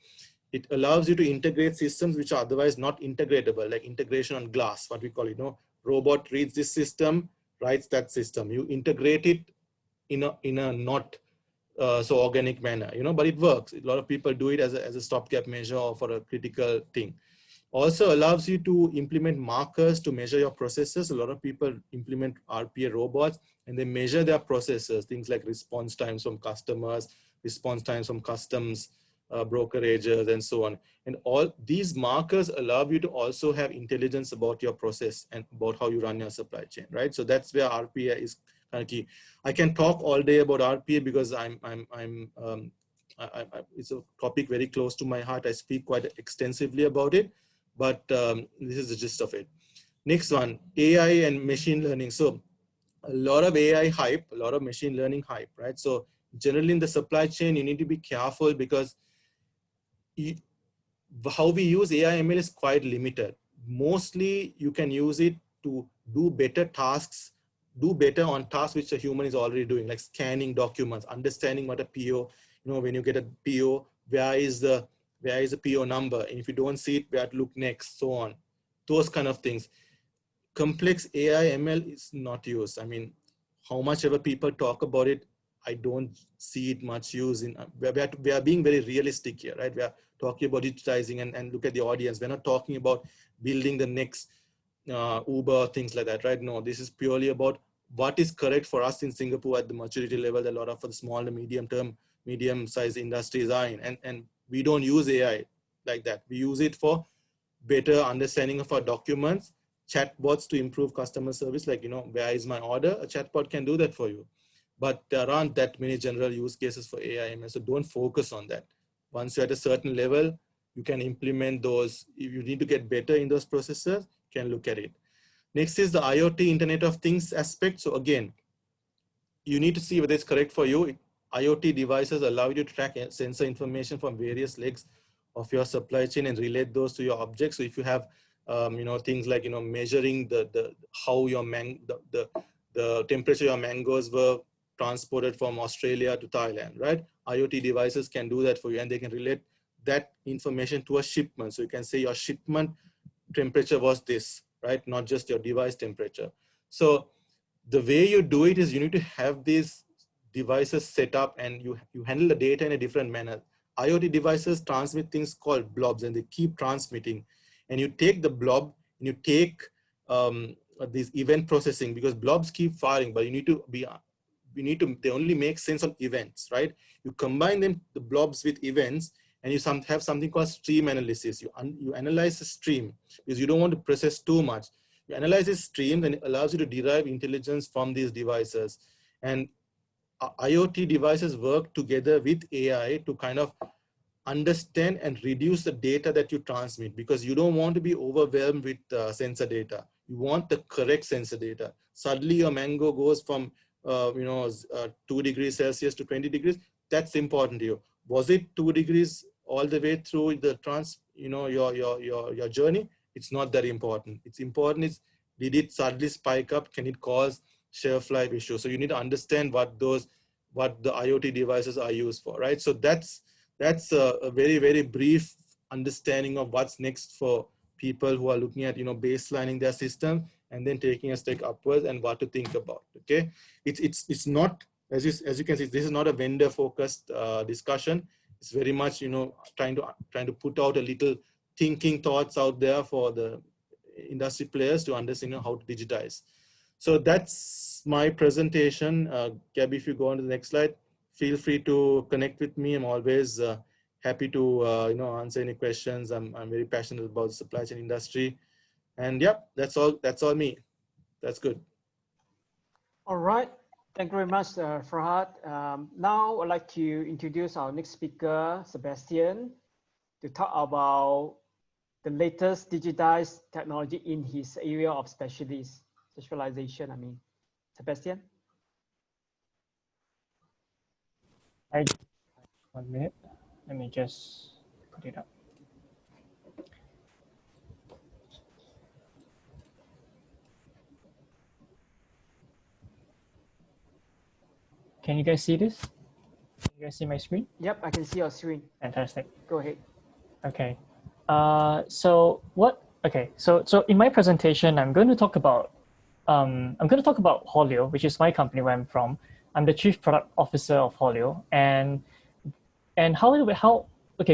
S2: It allows you to integrate systems which are otherwise not integratable, like integration on glass, what we call it. Robot reads this system, writes that system. You integrate it in a not so organic manner, but it works. A lot of people do it as a stopgap measure or for a critical thing. Also allows you to implement markers to measure your processes. A lot of people implement RPA robots and they measure their processes, things like response times from customers, response times from customs, brokerages, and so on. And all these markers allow you to also have intelligence about your process and about how you run your supply chain, right? So that's where RPA is kind of key. I can talk all day about RPA because it's a topic very close to my heart. I speak quite extensively about it, but this is the gist of it. Next one, AI and machine learning. So a lot of AI hype, a lot of machine learning hype, right? So generally in the supply chain, you need to be careful because how we use AI ML is quite limited. Mostly you can use it to do better tasks, do better on tasks which a human is already doing, like scanning documents, understanding what a PO, when you get a PO, where is the PO number? And if you don't see it, where to look next, so on. Those kind of things. Complex AI ML is not used. I mean, how much ever people talk about it, I don't see it much used in, we are being very realistic here, right? We are talking about digitizing and look at the audience. We're not talking about building the next Uber, things like that, right? No, this is purely about what is correct for us in Singapore at the maturity level that a lot of the small and medium-sized industries are in. And we don't use AI like that. We use it for better understanding of our documents, chatbots to improve customer service, like, where is my order? A chatbot can do that for you. But there aren't that many general use cases for AI ML, so don't focus on that. Once you're at a certain level, you can implement those. If you need to get better in those processes, you can look at it. Next is the IoT, Internet of Things aspect. So again, you need to see whether it's correct for you. IoT devices allow you to track sensor information from various legs of your supply chain and relate those to your objects. So if you have, things like, measuring how your the temperature your mangoes were transported from Australia to Thailand, right? IoT devices can do that for you, and they can relate that information to a shipment. So you can say your shipment temperature was this, right? Not just your device temperature. So the way you do it is you need to have these devices set up and you handle the data in a different manner. IoT devices transmit things called blobs, and they keep transmitting. And you take the blob and you take this event processing, because blobs keep firing, but they only make sense on events, right? You combine the blobs with events, and you have something called stream analysis. You analyze the stream because you don't want to process too much. You analyze this stream, and it allows you to derive intelligence from these devices. And IoT devices work together with AI to kind of understand and reduce the data that you transmit, because you don't want to be overwhelmed with sensor data. You want the correct sensor data. Suddenly your mango goes from 2 degrees Celsius to 20 degrees. That's important to you. Was it 2 degrees all the way through the your journey? It's not that important. It's important is, did it suddenly spike up? Can it cause shelf life issues. So you need to understand what the IoT devices are used for, right? So that's a very, very brief understanding of what's next for people who are looking at, baselining their system and then taking a step upwards and what to think about. Okay, it's not, as you can see, this is not a vendor focused discussion. It's very much, trying to put out a little thinking thoughts out there for the industry players to understand, how to digitize. So that's my presentation. Gabby, if you go on to the next slide, feel free to connect with me. I'm always happy to answer any questions. I'm very passionate about the supply chain industry, and yeah, that's all me. That's good.
S1: All right. Thank you very much, Farhad. Now I'd like to introduce our next speaker, Sebastian, to talk about the latest digitized technology in his area of specialization. I mean, Sebastian.
S4: Hi, 1 minute. Let me just put it up. Can you guys see this? Can you guys see my screen?
S1: Yep, I can see your screen.
S4: Fantastic.
S1: Go ahead.
S4: Okay. So in my presentation, I'm going to talk about Haulio, which is my company where I'm from. I'm the Chief Product Officer of Haulio, and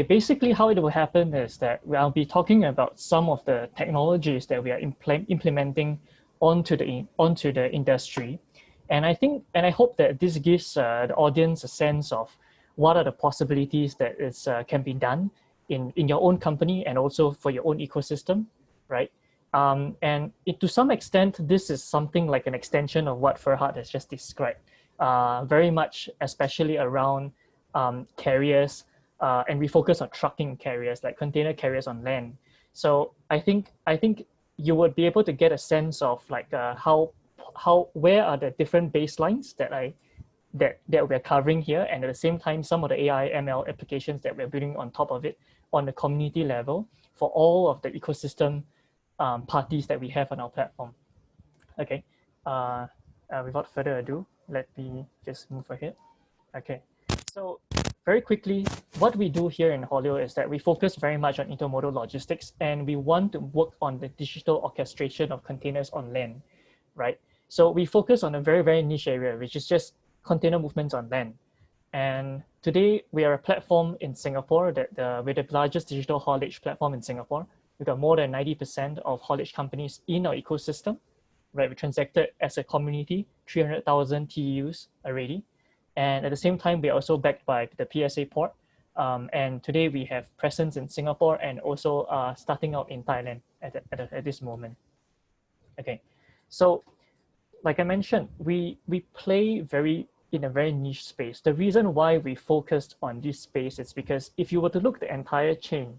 S4: basically how it will happen is that I'll be talking about some of the technologies that we are implementing onto the industry. And I hope that this gives the audience a sense of what are the possibilities that can be done in your own company and also for your own ecosystem, right? To some extent, this is something like an extension of what Farhad has just described, very much especially around carriers, and we focus on trucking carriers like container carriers on land. So I think you would be able to get a sense of like where are the different baselines that we're covering here, and at the same time some of the AI ML applications that we're building on top of it on the community level for all of the ecosystem parties that we have on our platform. Okay, without further ado, let me just move ahead. Okay, so very quickly, what we do here in Haulio is that we focus very much on intermodal logistics, and we want to work on the digital orchestration of containers on land, right? So we focus on a very, very niche area, which is just container movements on land. And today we are a platform in Singapore we're the largest digital haulage platform in Singapore. We've got more than 90% of haulage companies in our ecosystem, right? We transacted as a community, 300,000 TEUs already. And at the same time, we're also backed by the PSA port. And today we have presence in Singapore and also starting out in Thailand at this moment. Okay, so like I mentioned, we play in a very niche space. The reason why we focused on this space is because if you were to look at the entire chain,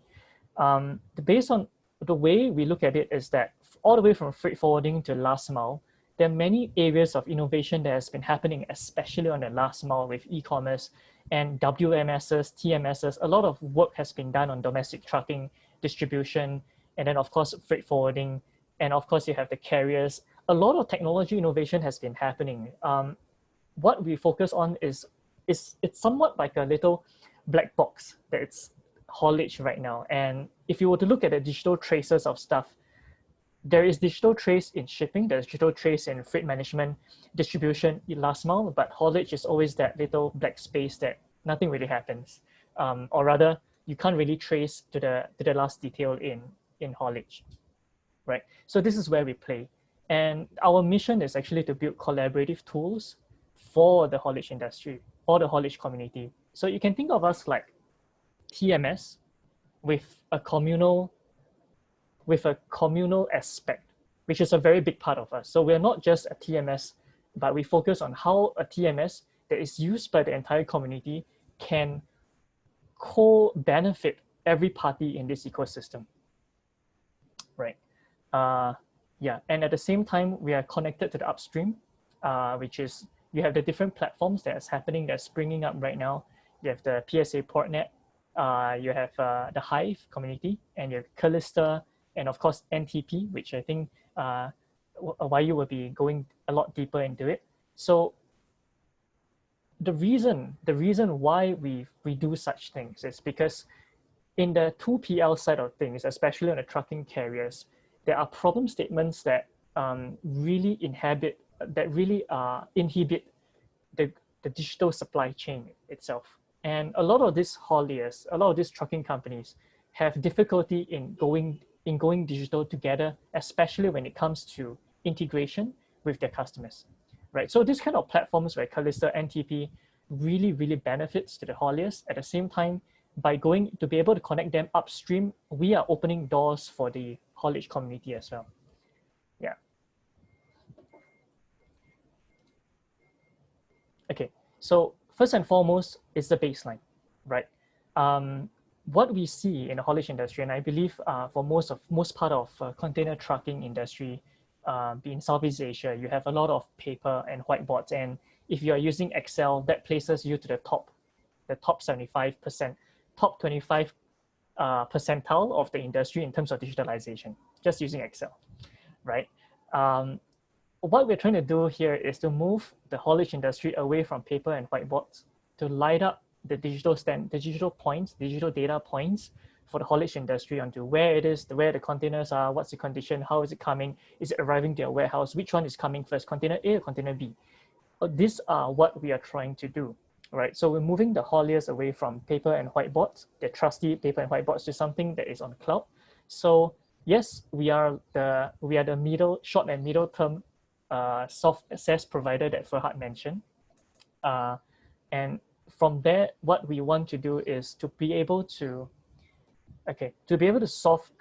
S4: based on the way we look at it is that all the way from freight forwarding to last mile, there are many areas of innovation that has been happening, especially on the last mile with e-commerce and WMSs, TMSs. A lot of work has been done on domestic trucking, distribution, and then of course, freight forwarding. And of course, you have the carriers. A lot of technology innovation has been happening. What we focus on is it's somewhat like a little black box that's haulage right now. And if you were to look at the digital traces of stuff, there is digital trace in shipping, there's digital trace in freight management, distribution, last mile, but haulage is always that little black space that nothing really happens. Or rather, you can't really trace to the last detail in haulage, right? So this is where we play. And our mission is actually to build collaborative tools for the haulage industry, for the haulage community. So you can think of us like TMS with a communal aspect, which is a very big part of us. So we're not just a TMS, but we focus on how a TMS that is used by the entire community can co-benefit every party in this ecosystem, right? Yeah, and at the same time, we are connected to the upstream, which is, you have the different platforms that's happening, that's springing up right now. You have the PSA Portnet, you have the Hive community, and you have Callista, and of course NTP, which I think Wai will be going a lot deeper into it. So the reason why we do such things is because in the 2PL side of things, especially on the trucking carriers, there are problem statements that really inhibit the digital supply chain itself. And a lot of these hauliers, a lot of these trucking companies have difficulty in going digital together, especially when it comes to integration with their customers, right? So this kind of platforms like Calista, NTP really benefits to the hauliers. At the same time, by going to be able to connect them upstream, we are opening doors for the haulage community as well. Yeah. Okay, so first and foremost is the baseline, right? What we see in the haulage industry, and I believe for most part of container trucking industry, in Southeast Asia, you have a lot of paper and whiteboards, and if you are using Excel, that places you to the top 75%, top 25 percentile of the industry in terms of digitalization, just using Excel, right? What we're trying to do here is to move the haulage industry away from paper and whiteboards to light up the digital data points for the haulage industry onto where it is, where the containers are, what's the condition, how is it coming, is it arriving to your warehouse, which one is coming first, container A or container B. These are what we are trying to do, right? So we're moving the hauliers away from paper and whiteboards, the trusty paper and whiteboards, to something that is on cloud. So yes, we are the short and middle term soft access provider that Farhad mentioned. And from there, what we want to do is to be able to solve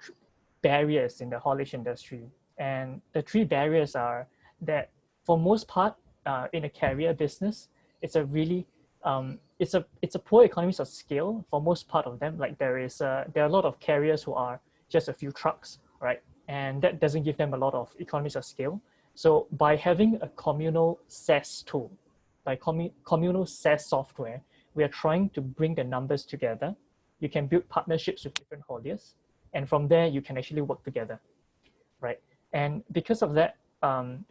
S4: barriers in the haulage industry. And the three barriers are that for most part, in a carrier business, it's a really it's a poor economies of scale for most part of them. Like there are a lot of carriers who are just a few trucks, right? And that doesn't give them a lot of economies of scale. So by having a communal SaaS tool, by communal SaaS software, we are trying to bring the numbers together. You can build partnerships with different hauliers, and from there you can actually work together, right? And because of that, another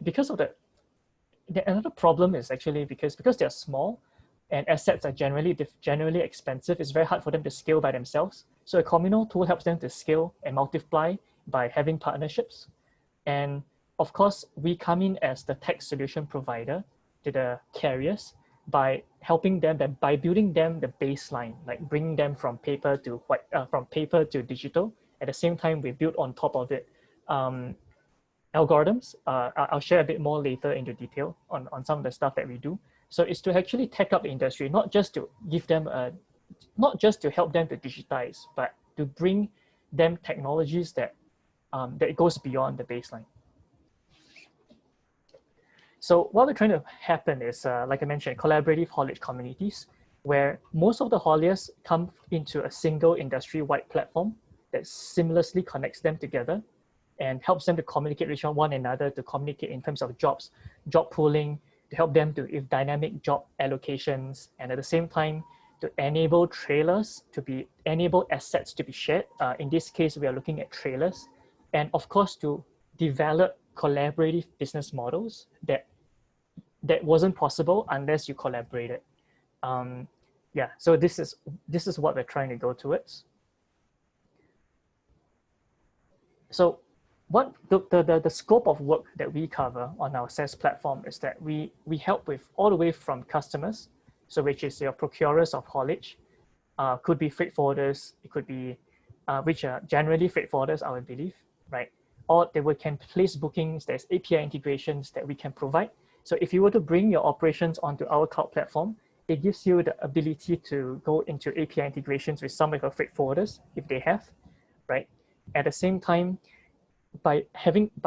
S4: problem is actually because they're small and assets are generally expensive, it's very hard for them to scale by themselves. So a communal tool helps them to scale and multiply by having partnerships. And of course, we come in as the tech solution provider to the carriers by helping them, by building them the baseline, like bringing them from paper to digital. At the same time, we build on top of it algorithms. I'll share a bit more later into detail on some of the stuff that we do. So it's to actually tech up the industry, not just to help them to digitize, but to bring them technologies that goes beyond the baseline. So what we're trying to happen is, like I mentioned, collaborative haulage communities, where most of the hauliers come into a single industry-wide platform that seamlessly connects them together and helps them to communicate with one another, to communicate in terms of jobs, job pooling, to help them to if dynamic job allocations, and at the same time, to enable enable assets to be shared. In this case, we are looking at trailers, and of course, to develop collaborative business models that wasn't possible unless you collaborated. Yeah, so this is what we're trying to go towards. So what the scope of work that we cover on our SaaS platform is that we help with all the way from customers, so which is your procurers of haulage, could be freight forwarders, it could be, which are generally freight forwarders, I would believe, right? Or we can place bookings, there's API integrations that we can provide. So if you were to bring your operations onto our cloud platform, it gives you the ability to go into API integrations with some of your freight forwarders, if they have, right? At the same time, by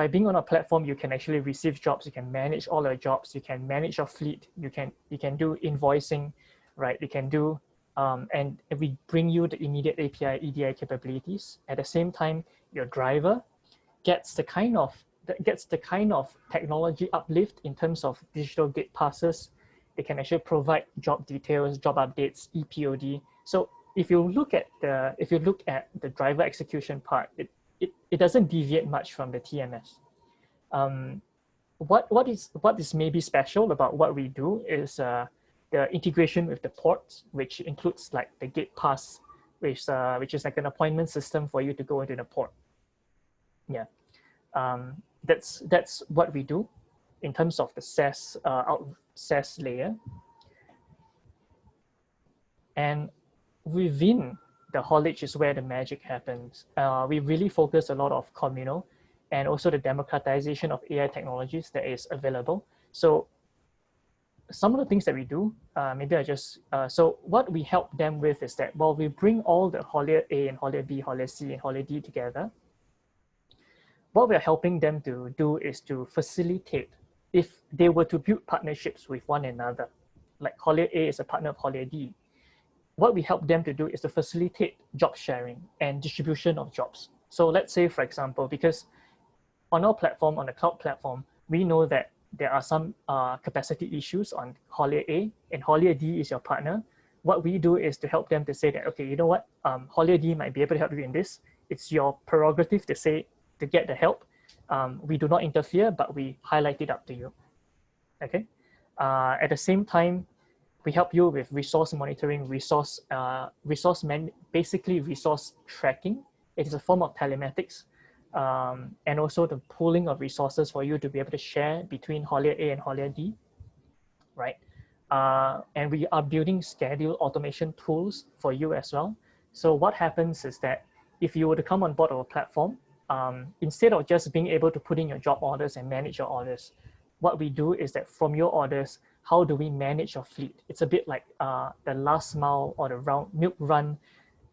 S4: being on a platform, you can actually receive jobs, you can manage all your jobs, you can manage your fleet, you can do invoicing, right? You can do, and we bring you the immediate API, EDI capabilities. At the same time, your driver gets the kind of technology uplift in terms of digital gate passes. They can actually provide job details, job updates, EPOD. So if you look at the driver execution part, it doesn't deviate much from the TMS. what is maybe special about what we do is the integration with the ports, which includes like the gate pass, which is like an appointment system for you to go into the port. Yeah, that's what we do in terms of the SaaS layer. And within the haulage is where the magic happens. We really focus a lot of communal and also the democratization of AI technologies that is available. So some of the things that we do, maybe I just, so what we help them with is that, well, we bring all the haulier A and haulier B, haulier C and haulier D together. What we're helping them to do is to facilitate, if they were to build partnerships with one another, like haulier A is a partner of haulier D, what we help them to do is to facilitate job sharing and distribution of jobs. So let's say, for example, because on our platform, on the cloud platform, we know that there are some capacity issues on haulier A and haulier D is your partner. What we do is to help them to say that, okay, you know what, haulier D might be able to help you in this. It's your prerogative to say, to get the help. We do not interfere, but we highlight it up to you, okay? At the same time, we help you with resource monitoring, basically resource tracking. It is a form of telematics, and also the pooling of resources for you to be able to share between haulier A and haulier D, right? And we are building schedule automation tools for you as well. So what happens is that if you were to come on board our platform, instead of just being able to put in your job orders and manage your orders, what we do is that from your orders, how do we manage your fleet? It's a bit like the last mile or the milk run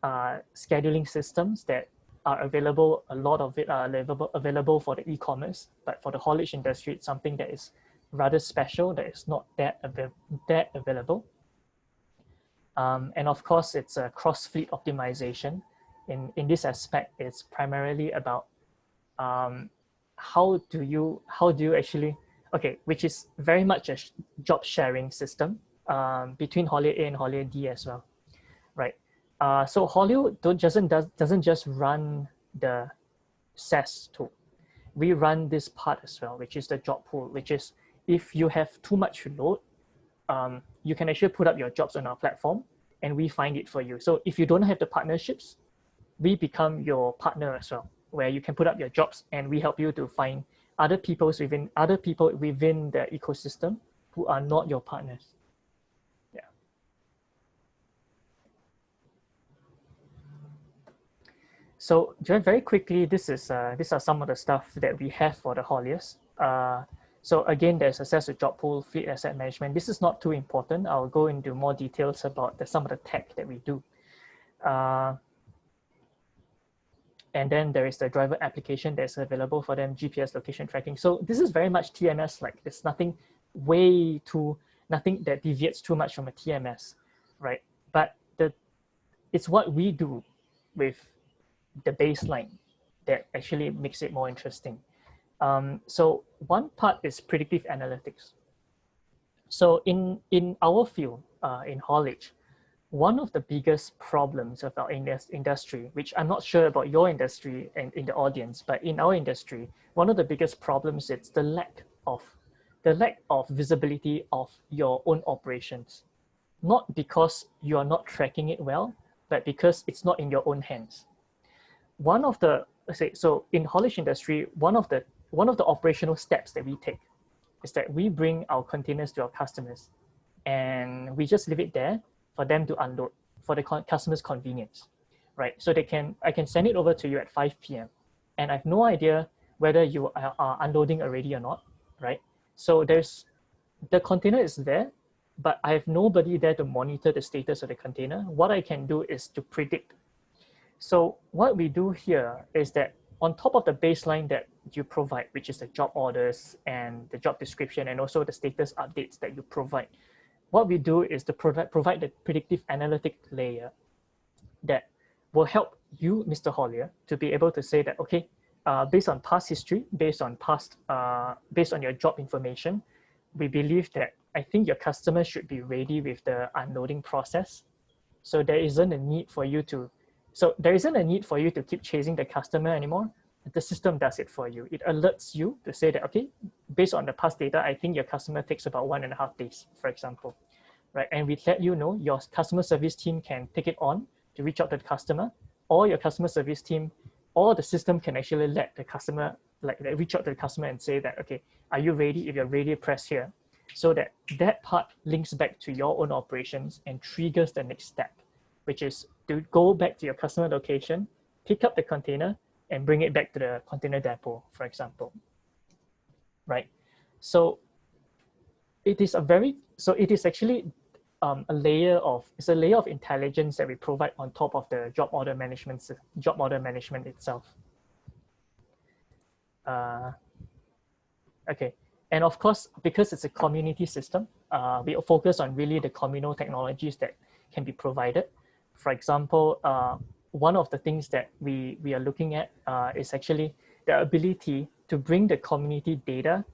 S4: scheduling systems that are available. A lot of it are available for the e-commerce, but for the haulage industry, it's something that is rather special, that is not that available. And of course, it's a cross-fleet optimization. In this aspect, it's primarily about how do you actually, okay, which is very much a job sharing system between haulier A and haulier D as well, right? So haulier doesn't just run the SaaS tool. We run this part as well, which is the job pool, which is if you have too much load, you can actually put up your jobs on our platform and we find it for you. So if you don't have the partnerships, we become your partner as well, where you can put up your jobs and we help you to find other people within the ecosystem who are not your partners. Yeah. So very quickly, these are some of the stuff that we have for the hauliers. So again, there's access to job pool, fleet asset management. This is not too important. I'll go into more details about some of the tech that we do. And then there is the driver application that's available for them, GPS location tracking. So this is very much TMS-like. There's nothing that deviates too much from a TMS, right? But it's what we do with the baseline that actually makes it more interesting. So one part is predictive analytics. So in our field, in haulage, one of the biggest problems of our industry, which I'm not sure about your industry and in the audience, but in our industry, one of the biggest problems is the lack of visibility of your own operations. Not because you are not tracking it well, but because it's not in your own hands. So in haulage industry, one of the operational steps that we take is that we bring our containers to our customers and we just leave it there for them to unload for the customer's convenience, right? So I can send it over to you at 5 p.m. and I have no idea whether you are unloading already or not, right? So the container is there, but I have nobody there to monitor the status of the container. What I can do is to predict. So what we do here is that on top of the baseline that you provide, which is the job orders and the job description and also the status updates that you provide, what we do is to provide the predictive analytic layer that will help you, Mr. Haulier, to be able to say that, okay, based on past history, based on your job information, we believe that I think your customer should be ready with the unloading process. So there isn't a need for you to keep chasing the customer anymore. the system does it for you. It alerts you to say that, okay, based on the past data, I think your customer takes about 1.5 days, for example, right? And we let you know your customer service team can take it on to reach out to the customer, or your customer service team, or the system can actually let the customer, like reach out to the customer and say that, okay, are you ready? If you're ready, press here. So that part links back to your own operations and triggers the next step, which is to go back to your customer location, pick up the container, and bring it back to the container depot, for example, right? So it is actually a layer of intelligence that we provide on top of the job order management itself. Okay, and of course, because it's a community system, we focus on really the communal technologies that can be provided. For example, one of the things that we are looking at is actually the ability to bring the community data,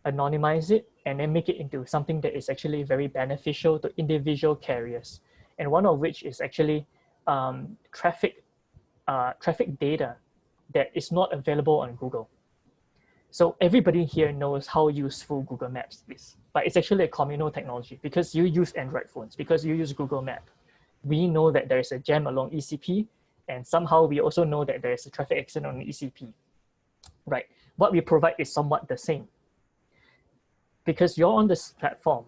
S4: anonymize it, and then make it into something that is actually very beneficial to individual carriers. And one of which is actually traffic data that is not available on Google. So everybody here knows how useful Google Maps is, but it's actually a communal technology because you use Android phones, because you use Google Map. We know that there is a jam along ECP, and somehow we also know that there is a traffic accident on ECP, right? What we provide is somewhat the same. Because you're on this platform,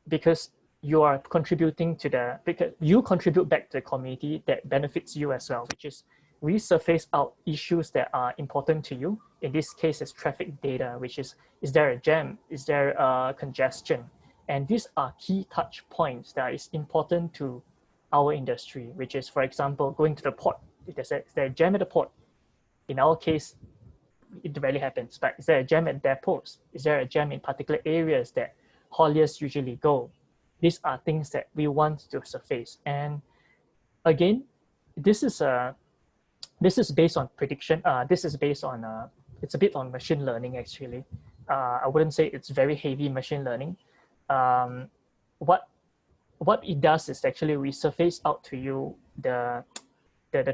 S4: because you are contributing to because you contribute back to the community that benefits you as well, which is we surface out issues that are important to you. In this case, it's traffic data, which is there a jam? Is there congestion? And these are key touch points that is important to our industry, which is, for example, going to the port. Is there a jam at the port? In our case, it rarely happens, but is there a jam at depots? Is there a jam in particular areas that hauliers usually go? These are things that we want to surface. And again, this is based on prediction. This is based on, it's a bit on machine learning actually. I wouldn't say it's very heavy machine learning. What it does is actually we surface out to you the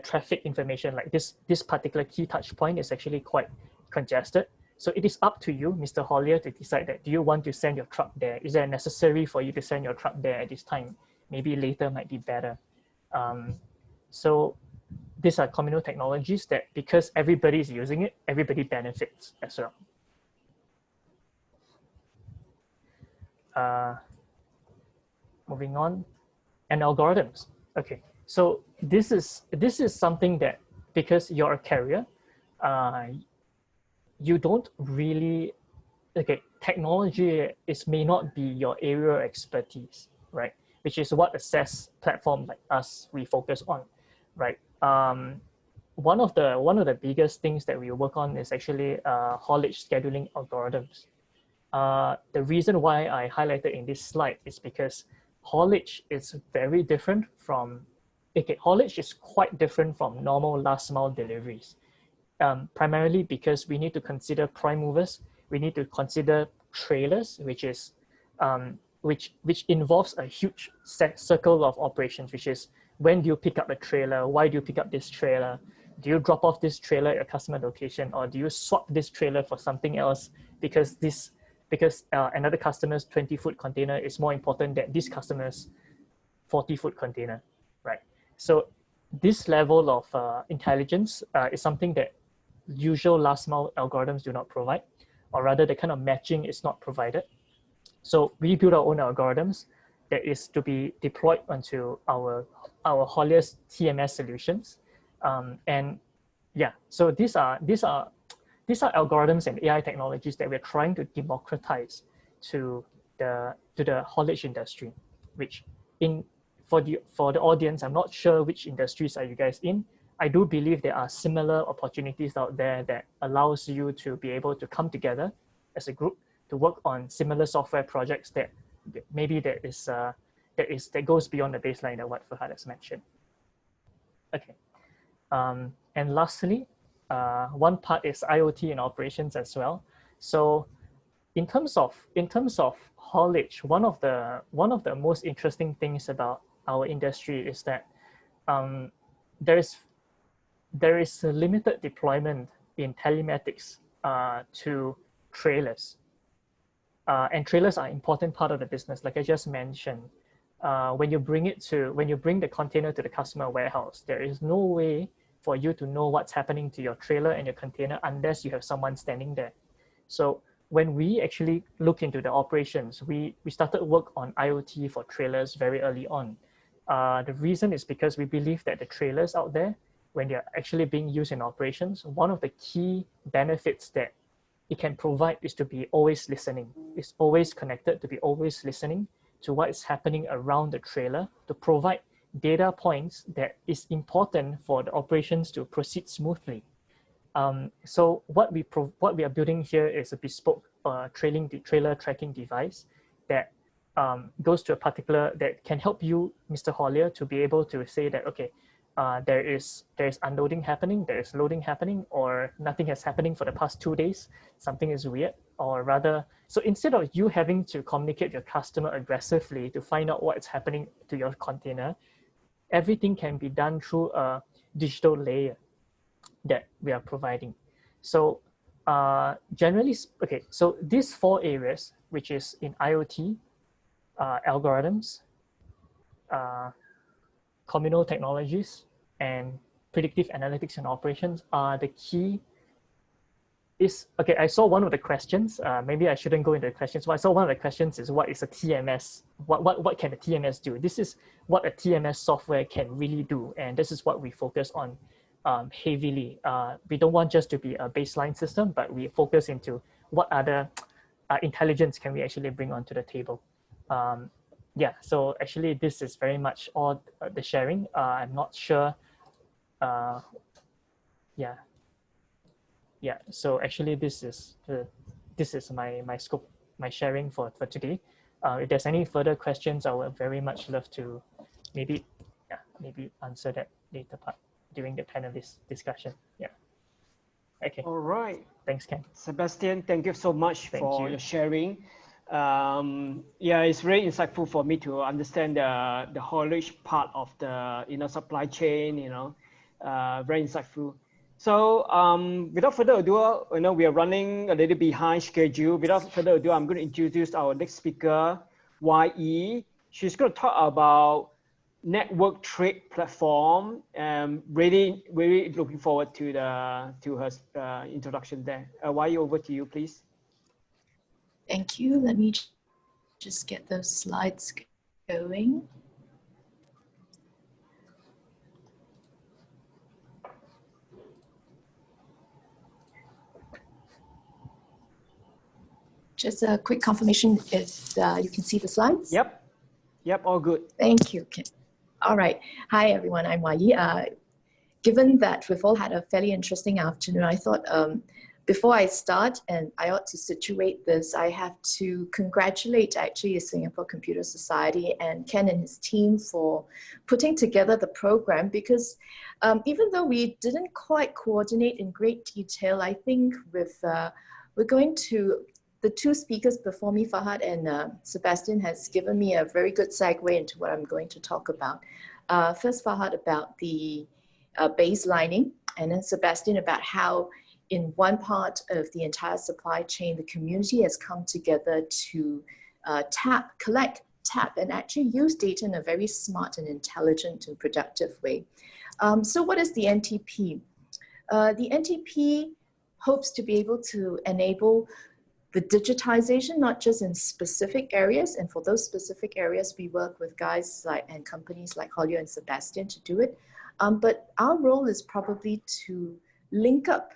S4: traffic information, like this particular key touch point is actually quite congested. So it is up to you, Mr. Haulier, to decide that do you want to send your truck there? Is it necessary for you to send your truck there at this time? Maybe later might be better. So these are communal technologies that because everybody is using it, everybody benefits as well. Moving on, and algorithms. Okay, so this is something that because you're a carrier, you don't really, okay, technology may not be your area of expertise, right? Which is what a SaaS platform like us, we focus on, right? One of the biggest things that we work on is actually haulage scheduling algorithms. The reason why I highlighted in this slide is because haulage is very different from, okay, haulage is quite different from normal last mile deliveries. Primarily because we need to consider prime movers, we need to consider trailers, which is which involves a huge circle of operations, which is when do you pick up a trailer, why do you pick up this trailer, do you drop off this trailer at a customer location, or do you swap this trailer for something else because another customer's 20-foot container is more important than this customer's 40-foot container, right? So this level of intelligence is something that usual last mile algorithms do not provide, or rather the kind of matching is not provided. So we build our own algorithms that is to be deployed onto our hauliers TMS solutions. And yeah, so these are algorithms and AI technologies that we're trying to democratize to the haulage industry, which for the audience, I'm not sure which industries are you guys in. I do believe there are similar opportunities out there that allows you to be able to come together as a group to work on similar software projects that maybe that goes beyond the baseline of what Fahad has mentioned. Okay, and lastly, one part is IoT and operations as well. So in terms of haulage, one of the most interesting things about our industry is that there is a limited deployment in telematics to trailers. And trailers are an important part of the business, like I just mentioned. When you bring the container to the customer warehouse, there is no way for you to know what's happening to your trailer and your container unless you have someone standing there. So when we actually look into the operations, we started work on IoT for trailers very early on. The reason is because we believe that the trailers out there, when they're actually being used in operations, one of the key benefits that it can provide is to be always listening. It's always connected, to be always listening to what is happening around the trailer, to provide data points that is important for the operations to proceed smoothly. So what we are building here is a bespoke trailer tracking device that goes to a particular, that can help you, Mr. Haulier, to be able to say that, okay, there is unloading happening, there is loading happening, or nothing has happening for the past 2 days, something is weird, or rather, so instead of you having to communicate with your customer aggressively to find out what's happening to your container, everything can be done through a digital layer that we are providing. So generally, okay, so these 4 areas, which is in IoT, algorithms, communal technologies, and predictive analytics and operations are the key. Okay, I saw one of the questions, maybe I shouldn't go into the questions, but I saw one of the questions is, what is a TMS? What can a TMS do? This is what a TMS software can really do, and this is what we focus on heavily. We don't want just to be a baseline system, but we focus into what other intelligence can we actually bring onto the table. Yeah, so actually this is very much all the sharing. I'm not sure. Yeah, so actually this is my scope, my sharing for today. If there's any further questions, I would very much love to maybe answer that later part during the panelist discussion. Yeah. Okay.
S1: All right.
S4: Thanks, Ken.
S1: Sebastian, thank you so much for your sharing. Yeah, it's very insightful for me to understand the haulage part of the supply chain. Very insightful. So without further ado, we are running a little behind schedule. Without further ado, I'm going to introduce our next speaker, YE. She's going to talk about network trade platform, and really looking forward to her introduction there. YE, over to you, please.
S5: Thank you. Let me just get those slides going. Just a quick confirmation if you can see the slides.
S1: Yep, all good.
S5: Thank you, Kim. All right. Hi, everyone. I'm YE. Given that we've all had a fairly interesting afternoon, I thought before I start, and I ought to situate this, I have to congratulate actually the Singapore Computer Society and Ken and his team for putting together the program, because even though we didn't quite coordinate in great detail, I think with we're going to, the 2 speakers before me, Fahad and Sebastian, has given me a very good segue into what I'm going to talk about. First, Fahad about the baselining, and then Sebastian about how in one part of the entire supply chain, the community has come together to collect, tap, and actually use data in a very smart and intelligent and productive way. So what is the NTP? The NTP hopes to be able to enable the digitization, not just in specific areas, and for those specific areas, we work with guys and companies like Haulier and Sebastian to do it. But our role is probably to link up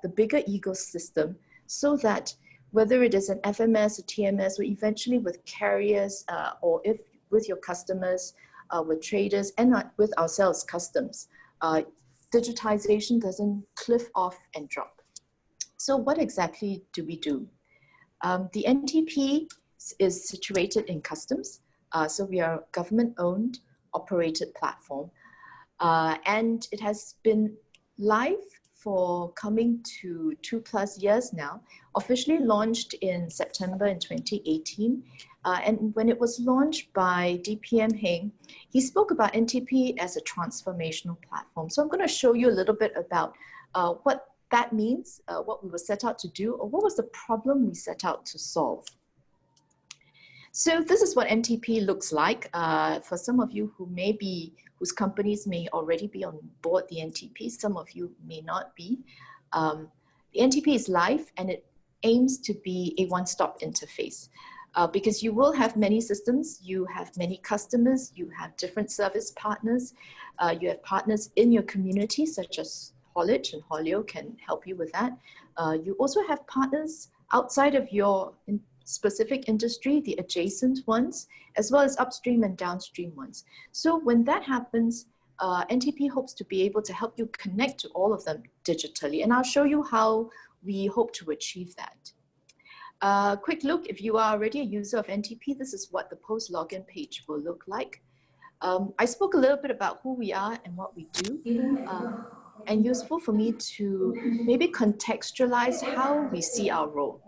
S5: the bigger ecosystem so that whether it is an FMS, a TMS, or eventually with carriers, or if with your customers, with traders, and with ourselves, customs, digitization doesn't cliff off and drop. So what exactly do we do? The NTP is situated in customs. So we are a government-owned, operated platform. And it has been live for coming to 2+ years now, officially launched in September in 2018. And when it was launched by DPM Heng, he spoke about NTP as a transformational platform. So I'm going to show you a little bit about what that means, what we were set out to do, or what was the problem we set out to solve. So this is what NTP looks like. For some of you whose companies may already be on board the NTP, some of you may not be. The NTP is live, and it aims to be a one-stop interface. Because you will have many systems, you have many customers, you have different service partners, you have partners in your community, such as Haulage, and Haulio can help you with that. You also have partners outside of your specific industry, the adjacent ones, as well as upstream and downstream ones. So when that happens, NTP hopes to be able to help you connect to all of them digitally. And I'll show you how we hope to achieve that. Quick look, if you are already a user of NTP, this is what the post login page will look like. I spoke a little bit about who we are and what we do, and useful for me to maybe contextualize how we see our role.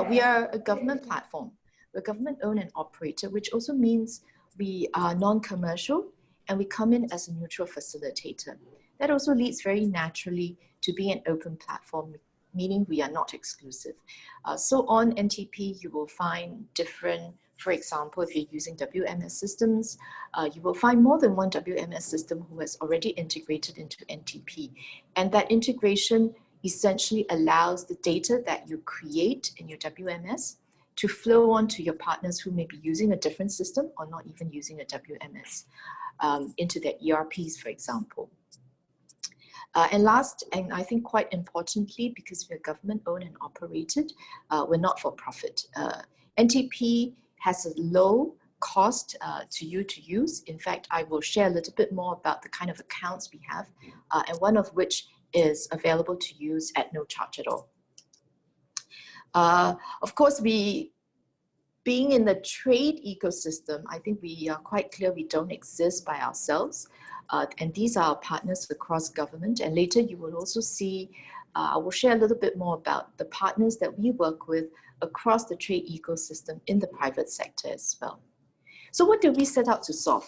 S5: We are a government platform. We're government owned and operated, which also means we are non-commercial and we come in as a neutral facilitator. That also leads very naturally to be an open platform, meaning we are not exclusive. So on NTP, you will find different, for example, if you're using WMS systems, you will find more than one WMS system who has already integrated into NTP. And that integration essentially allows the data that you create in your WMS to flow on to your partners who may be using a different system or not even using a WMS into their ERPs, for example. And last, and I think quite importantly, because we're government owned and operated, we're not for profit. NTP has a low cost to you to use. In fact, I will share a little bit more about the kind of accounts we have, and one of which is available to use at no charge at all. Of course, being in the trade ecosystem, I think we are quite clear we don't exist by ourselves. And these are our partners across government. And later you will also see, I will share a little bit more about the partners that we work with across the trade ecosystem in the private sector as well. So what do we set out to solve?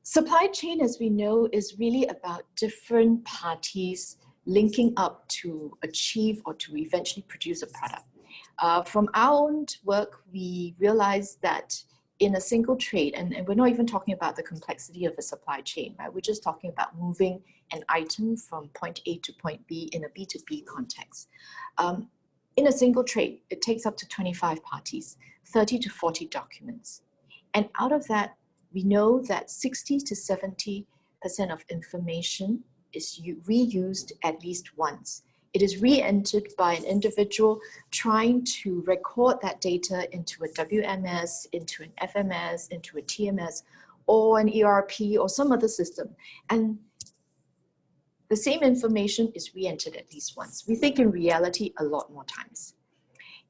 S5: Supply chain, as we know, is really about different parties linking up to achieve or to eventually produce a product. From our own work, we realized that in a single trade, and we're not even talking about the complexity of a supply chain, right? We're just talking about moving an item from point A to point B in a B2B context. In a single trade, it takes up to 25 parties, 30 to 40 documents. And out of that, we know that 60 to 70% of information is reused at least once. It is re-entered by an individual trying to record that data into a WMS, into an FMS, into a TMS, or an ERP, or some other system. And the same information is re-entered at least once. We think in reality a lot more times.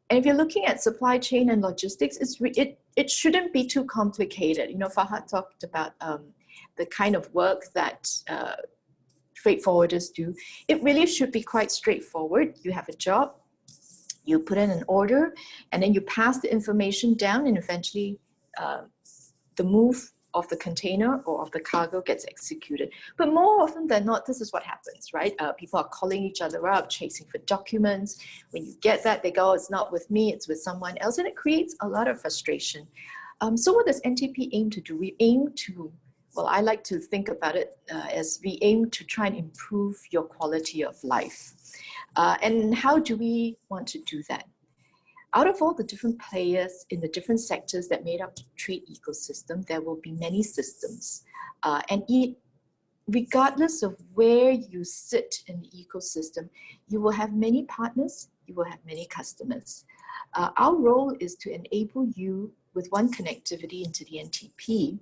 S5: And if you're looking at supply chain and logistics, it shouldn't be too complicated. You know, Fahad talked about the kind of work that freight forwarders do. It really should be quite straightforward. You have a job, you put in an order, and then you pass the information down, and eventually the move of the container or of the cargo gets executed. But more often than not, this is what happens, right? People are calling each other up, chasing for documents. When you get that, they go, it's not with me, it's with someone else, and it creates a lot of frustration. So what does NTP aim to do? We aim to, well, I like to think about it as we aim to try and improve your quality of life. And how do we want to do that? Out of all the different players in the different sectors that made up the trade ecosystem, there will be many systems. And regardless of where you sit in the ecosystem, you will have many partners, you will have many customers. Our role is to enable you with one connectivity into the NTP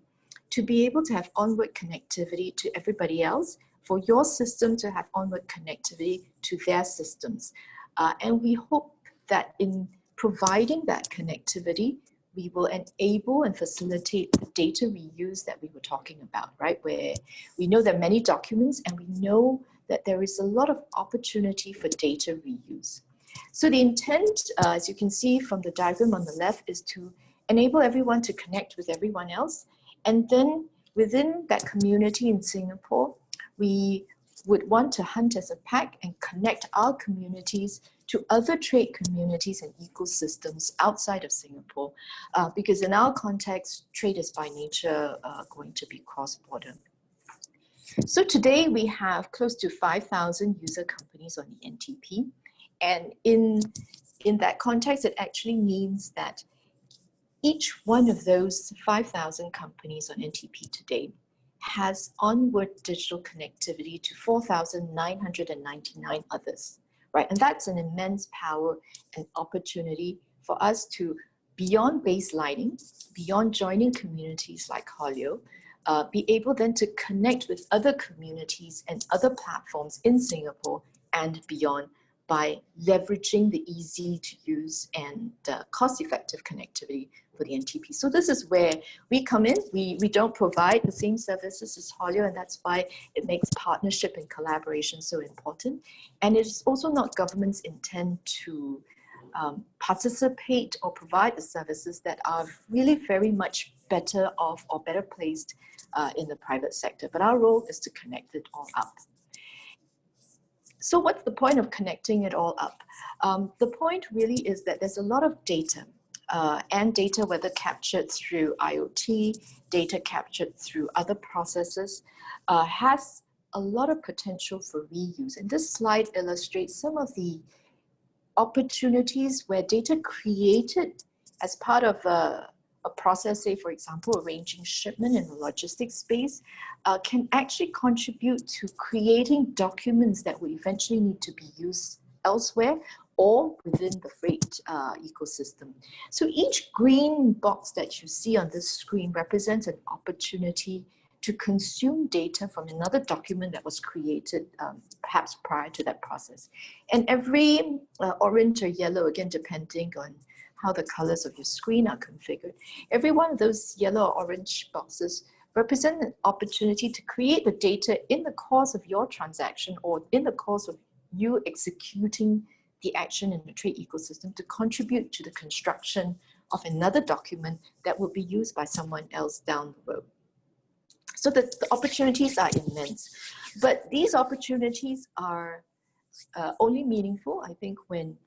S5: to be able to have onward connectivity to everybody else, for your system to have onward connectivity to their systems. And we hope that in providing that connectivity, we will enable and facilitate the data reuse that we were talking about, right? Where we know there are many documents and we know that there is a lot of opportunity for data reuse. So the intent, as you can see from the diagram on the left, is to enable everyone to connect with everyone else. And then within that community in Singapore, we would want to hunt as a pack and connect our communities to other trade communities and ecosystems outside of Singapore, because in our context, trade is by nature going to be cross-border. So today we have close to 5,000 user companies on the NTP. And in that context, it actually means that each one of those 5,000 companies on NTP today has onward digital connectivity to 4,999 others, right? And that's an immense power and opportunity for us to, beyond baselining, beyond joining communities like Haulage, be able then to connect with other communities and other platforms in Singapore and beyond by leveraging the easy to use and cost-effective connectivity for the NTP. So this is where we come in. We don't provide the same services as Haulage, and that's why it makes partnership and collaboration so important. And it is also not government's intent to participate or provide the services that are really very much better off or better placed in the private sector. But our role is to connect it all up. So what's the point of connecting it all up? The point really is that there's a lot of data, and data whether captured through IoT, data captured through other processes, has a lot of potential for reuse. And this slide illustrates some of the opportunities where data created as part of a process, say for example, arranging shipment in the logistics space, can actually contribute to creating documents that will eventually need to be used elsewhere or within the freight ecosystem. So each green box that you see on this screen represents an opportunity to consume data from another document that was created perhaps prior to that process. And every orange or yellow, again, depending on how the colors of your screen are configured, every one of those yellow or orange boxes represent an opportunity to create the data in the course of your transaction or in the course of you executing the action in the trade ecosystem to contribute to the construction of another document that will be used by someone else down the road. So the opportunities are immense, but these opportunities are only meaningful, I think, when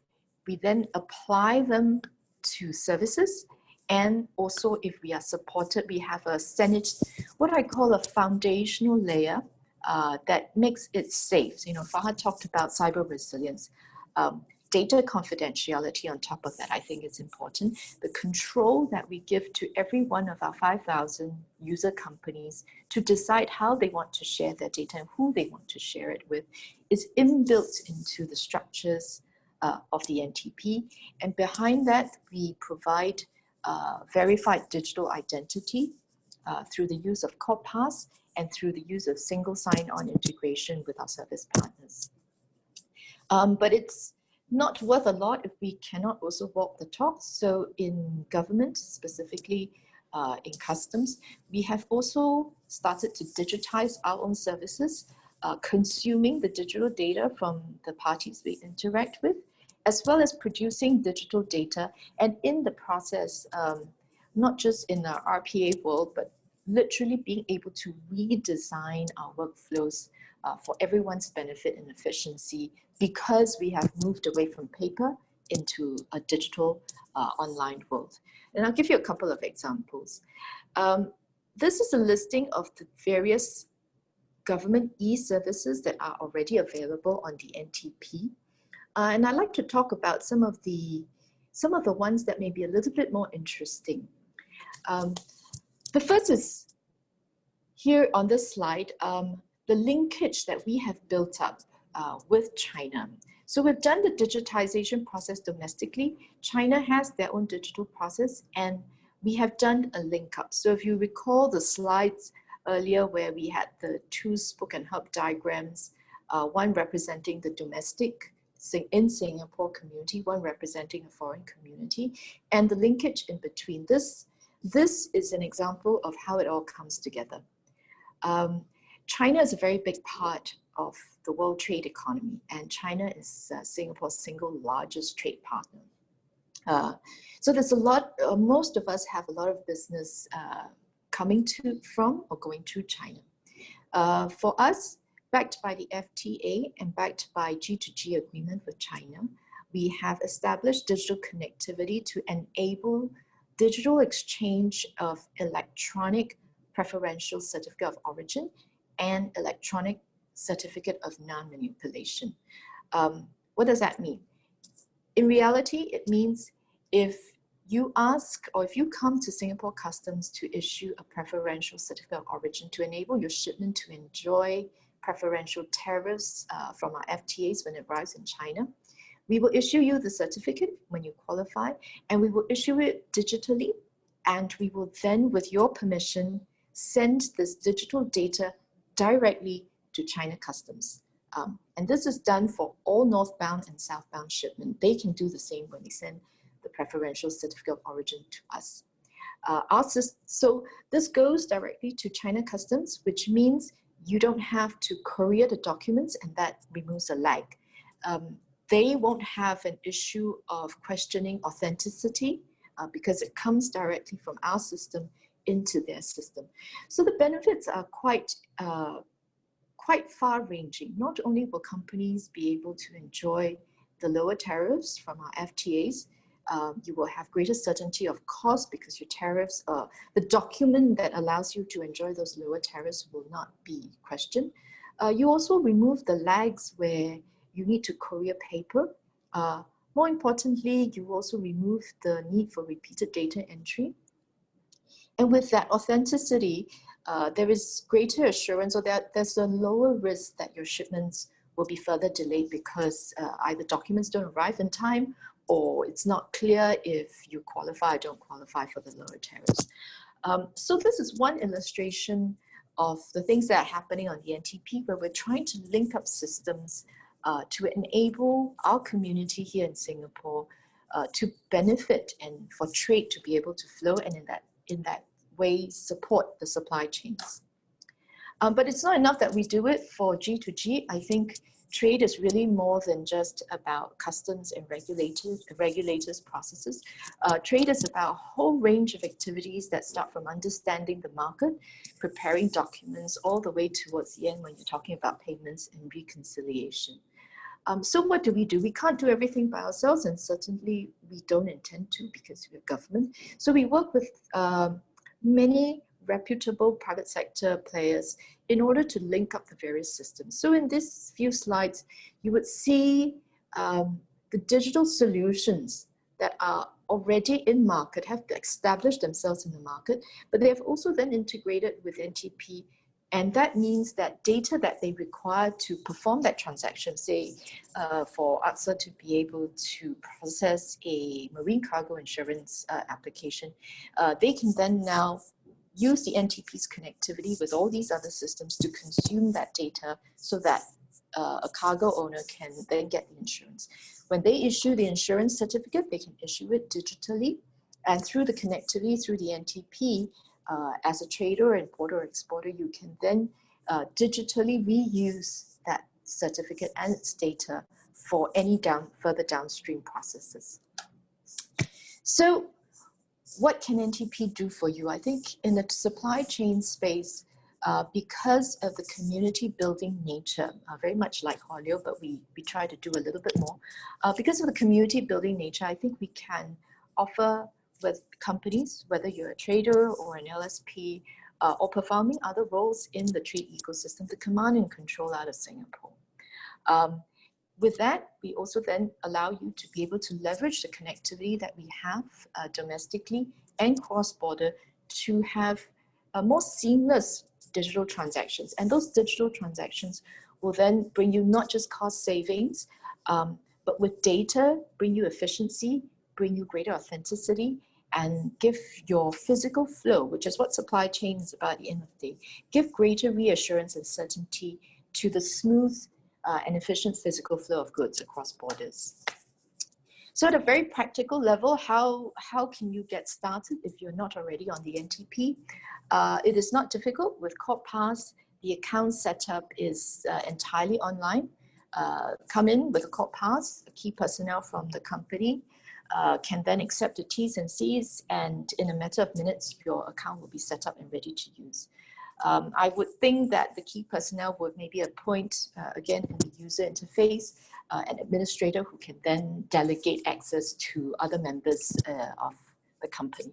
S5: we then apply them to services, and also if we are supported, we have a what I call a foundational layer that makes it safe. You know, Fahad talked about cyber resilience. Data confidentiality on top of that, I think is important. The control that we give to every one of our 5,000 user companies to decide how they want to share their data and who they want to share it with is inbuilt into the structures of the NTP. And behind that, we provide verified digital identity through the use of CorePass and through the use of single sign-on integration with our service partners. But it's not worth a lot if we cannot also walk the talk. So in government, specifically in customs, we have also started to digitize our own services, consuming the digital data from the parties we interact with, as well as producing digital data. And in the process, not just in the RPA world, but literally being able to redesign our workflows for everyone's benefit and efficiency, because we have moved away from paper into a digital online world. And I'll give you a couple of examples. This is a listing of the various government e-services that are already available on the NTP. And I'd like to talk about some of the ones that may be a little bit more interesting. The first is here on this slide, the linkage that we have built up with China. So we've done the digitization process domestically. China has their own digital process, and we have done a link up. So if you recall the slides earlier where we had the two spoke and hub diagrams, one representing the domestic in Singapore community, one representing a foreign community, and the linkage in between. This is an example of how it all comes together. China is a very big part of the world trade economy, and China is Singapore's single largest trade partner. So there's a lot, most of us have a lot of business coming from or going to China. For us, Backed by the FTA and backed by G2G agreement with China, we have established digital connectivity to enable digital exchange of electronic preferential certificate of origin and electronic certificate of non-manipulation. What does that mean? In reality, it means if you ask or if you come to Singapore Customs to issue a preferential certificate of origin to enable your shipment to enjoy preferential tariffs from our FTAs when it arrives in China, we will issue you the certificate when you qualify, and we will issue it digitally, and we will then, with your permission, send this digital data directly to China Customs. And this is done for all northbound and southbound shipment. They can do the same when they send the preferential certificate of origin to us. So this goes directly to China Customs, which means you don't have to courier the documents, and that removes a lag. They won't have an issue of questioning authenticity because it comes directly from our system into their system. So the benefits are quite far-ranging. Not only will companies be able to enjoy the lower tariffs from our FTAs, you will have greater certainty of cost because your tariffs, the document that allows you to enjoy those lower tariffs will not be questioned. You also remove the lags where you need to courier paper. More importantly, you also remove the need for repeated data entry. And with that authenticity, there is greater assurance, or that there's a lower risk that your shipments will be further delayed because either documents don't arrive in time, or it's not clear if you qualify or don't qualify for the lower tariffs. So this is one illustration of the things that are happening on the NTP, where we're trying to link up systems to enable our community here in Singapore to benefit and for trade to be able to flow, and in that way support the supply chains. But it's not enough that we do it for G2G. I think trade is really more than just about customs and regulators processes. Trade is about a whole range of activities that start from understanding the market, preparing documents, all the way towards the end when you're talking about payments and reconciliation. So what do? We can't do everything by ourselves, and certainly we don't intend to because we're government. So we work with many reputable private sector players in order to link up the various systems. So in these few slides, you would see the digital solutions that are already in market, have established themselves in the market, but they have also then integrated with NTP. And that means that data that they require to perform that transaction, say for ASCENT to be able to process a marine cargo insurance application, they can then now use the NTP's connectivity with all these other systems to consume that data so that a cargo owner can then get the insurance. When they issue the insurance certificate, they can issue it digitally, and through the connectivity through the NTP, as a trader, importer, or exporter, you can then digitally reuse that certificate and its data for any further downstream processes. So what can NTP do for you? I think in the supply chain space, because of the community building nature, very much like Haulage, but we try to do a little bit more. Because of the community building nature, I think we can offer with companies, whether you're a trader or an LSP, or performing other roles in the trade ecosystem, to command and control out of Singapore. With that, we also then allow you to be able to leverage the connectivity that we have domestically and cross-border to have more seamless digital transactions. And those digital transactions will then bring you not just cost savings, but with data, bring you efficiency, bring you greater authenticity, and give your physical flow, which is what supply chain is about at the end of the day, give greater reassurance and certainty to the smooth and efficient physical flow of goods across borders. So at a very practical level, how can you get started if you're not already on the NTP? It is not difficult. With CorpPass, the account setup is entirely online. Come in with a CorpPass, a key personnel from the company can then accept the T's and C's, and in a matter of minutes, your account will be set up and ready to use. I would think that the key personnel would maybe appoint, again, in the user interface, an administrator who can then delegate access to other members of the company.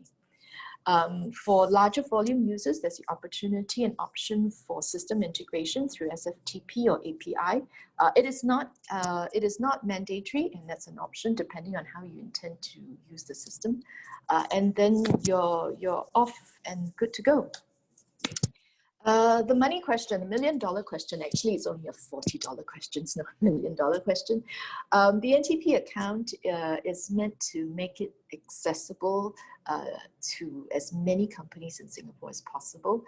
S5: For larger volume users, there's the opportunity and option for system integration through SFTP or API. It is not mandatory, and that's an option depending on how you intend to use the system. And then you're off and good to go. The money question, the $1 million question, actually it's only a $40 question, it's not a $1 million question. The NTP account is meant to make it accessible to as many companies in Singapore as possible.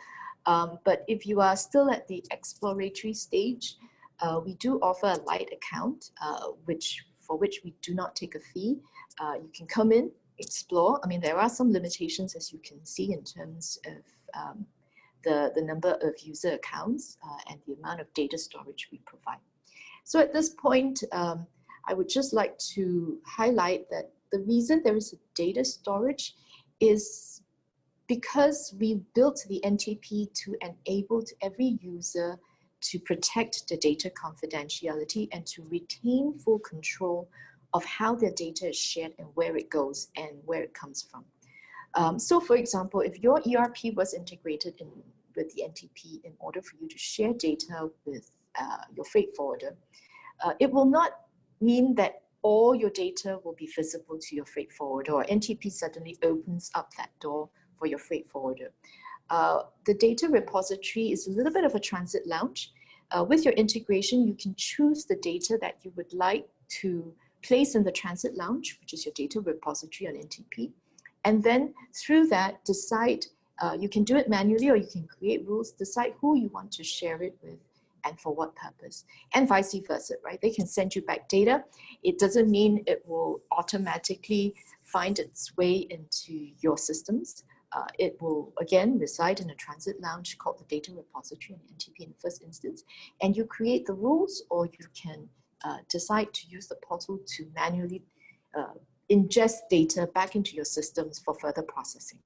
S5: But if you are still at the exploratory stage, we do offer a light account, for which we do not take a fee. You can come in, explore. I mean, there are some limitations, as you can see, in terms of the number of user accounts and the amount of data storage we provide. So at this point, I would just like to highlight that the reason there is a data storage is because we built the NTP to enable every user to protect the data confidentiality and to retain full control of how their data is shared and where it goes and where it comes from. So for example, if your ERP was integrated with the NTP in order for you to share data with your freight forwarder, it will not mean that all your data will be visible to your freight forwarder, or NTP suddenly opens up that door for your freight forwarder. The data repository is a little bit of a transit lounge. With your integration, you can choose the data that you would like to place in the transit lounge, which is your data repository on NTP. And then through that, decide, you can do it manually or you can create rules, decide who you want to share it with and for what purpose, and vice versa, right? They can send you back data. It doesn't mean it will automatically find its way into your systems. It will, again, reside in a transit lounge called the data repository in NTP in the first instance, and you create the rules, or you can decide to use the portal to manually ingest data back into your systems for further processing.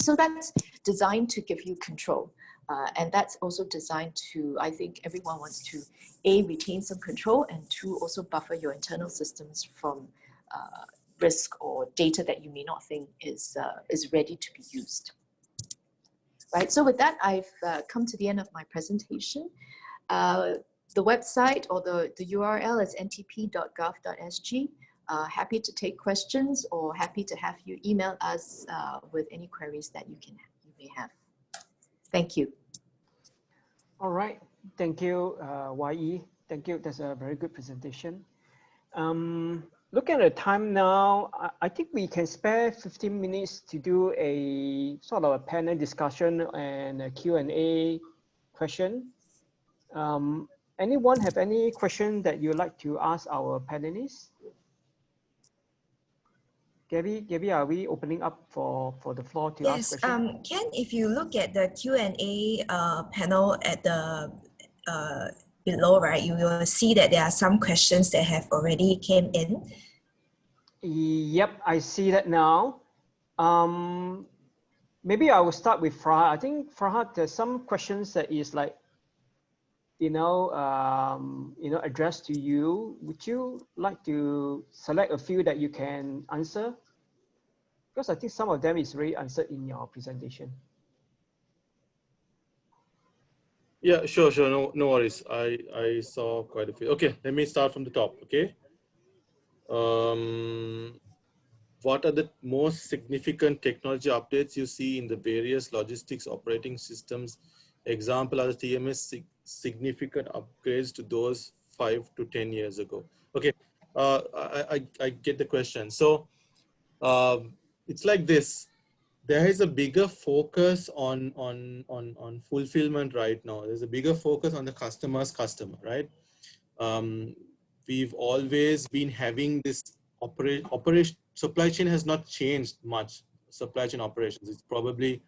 S5: So that's designed to give you control. And that's also designed to, I think everyone wants to, A, retain some control, and two, also buffer your internal systems from risk or data that you may not think is ready to be used. Right, so with that, I've come to the end of my presentation. The website or the URL is ntp.gov.sg. Happy to take questions or happy to have you email us with any queries that you may have. Thank you.
S1: All right, thank you, YE. Thank you, that's a very good presentation. Looking at the time now, I think we can spare 15 minutes to do a sort of a panel discussion and a Q&A question. Anyone have any question that you'd like to ask our panelists? Gabby, are we opening up for the floor to ask questions?
S3: Ken, if you look at the Q&A panel at the below, right, you will see that there are some questions that have already came in.
S1: Yep, I see that now. Maybe I will start with Farhad. I think Farhad, there's some questions that is like, addressed to you. Would you like to select a few that you can answer? Because I think some of them is already answered in your presentation.
S2: Yeah, sure. No worries. I saw quite a few. Okay, let me start from the top. Okay. What are the most significant technology updates you see in the various logistics operating systems? Example, are the TMS significant upgrades to those 5 to 10 years ago? Okay, I get the question. So it's like this. There is a bigger focus on fulfillment right now. There's a bigger focus on the customer's customer, right? We've always been having this operation. Supply chain has not changed much. Supply chain operations. It's probably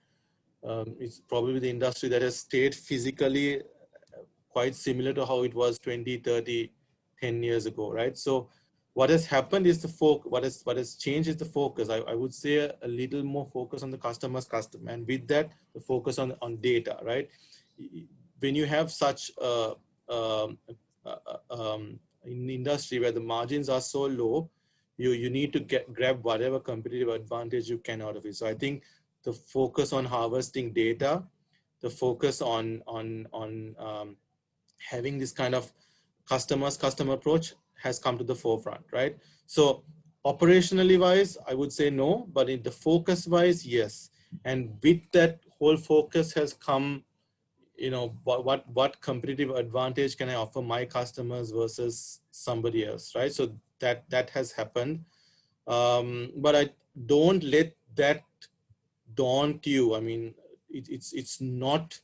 S2: the industry that has stayed physically quite similar to how it was 20, 30, 10 years ago, right? So What has happened is what has changed is the focus. I would say a little more focus on the customer, and with that, the focus on data, right? When you have such um, in industry where the margins are so low, you need to grab whatever competitive advantage you can out of it. So I think the focus on harvesting data, the focus on having this kind of customer approach has come to the forefront, right? So operationally wise, I would say no, but in the focus wise, yes. And with that whole focus has come, you know, what competitive advantage can I offer my customers versus somebody else, right? So that has happened. But I don't let that daunt you. I mean, it's not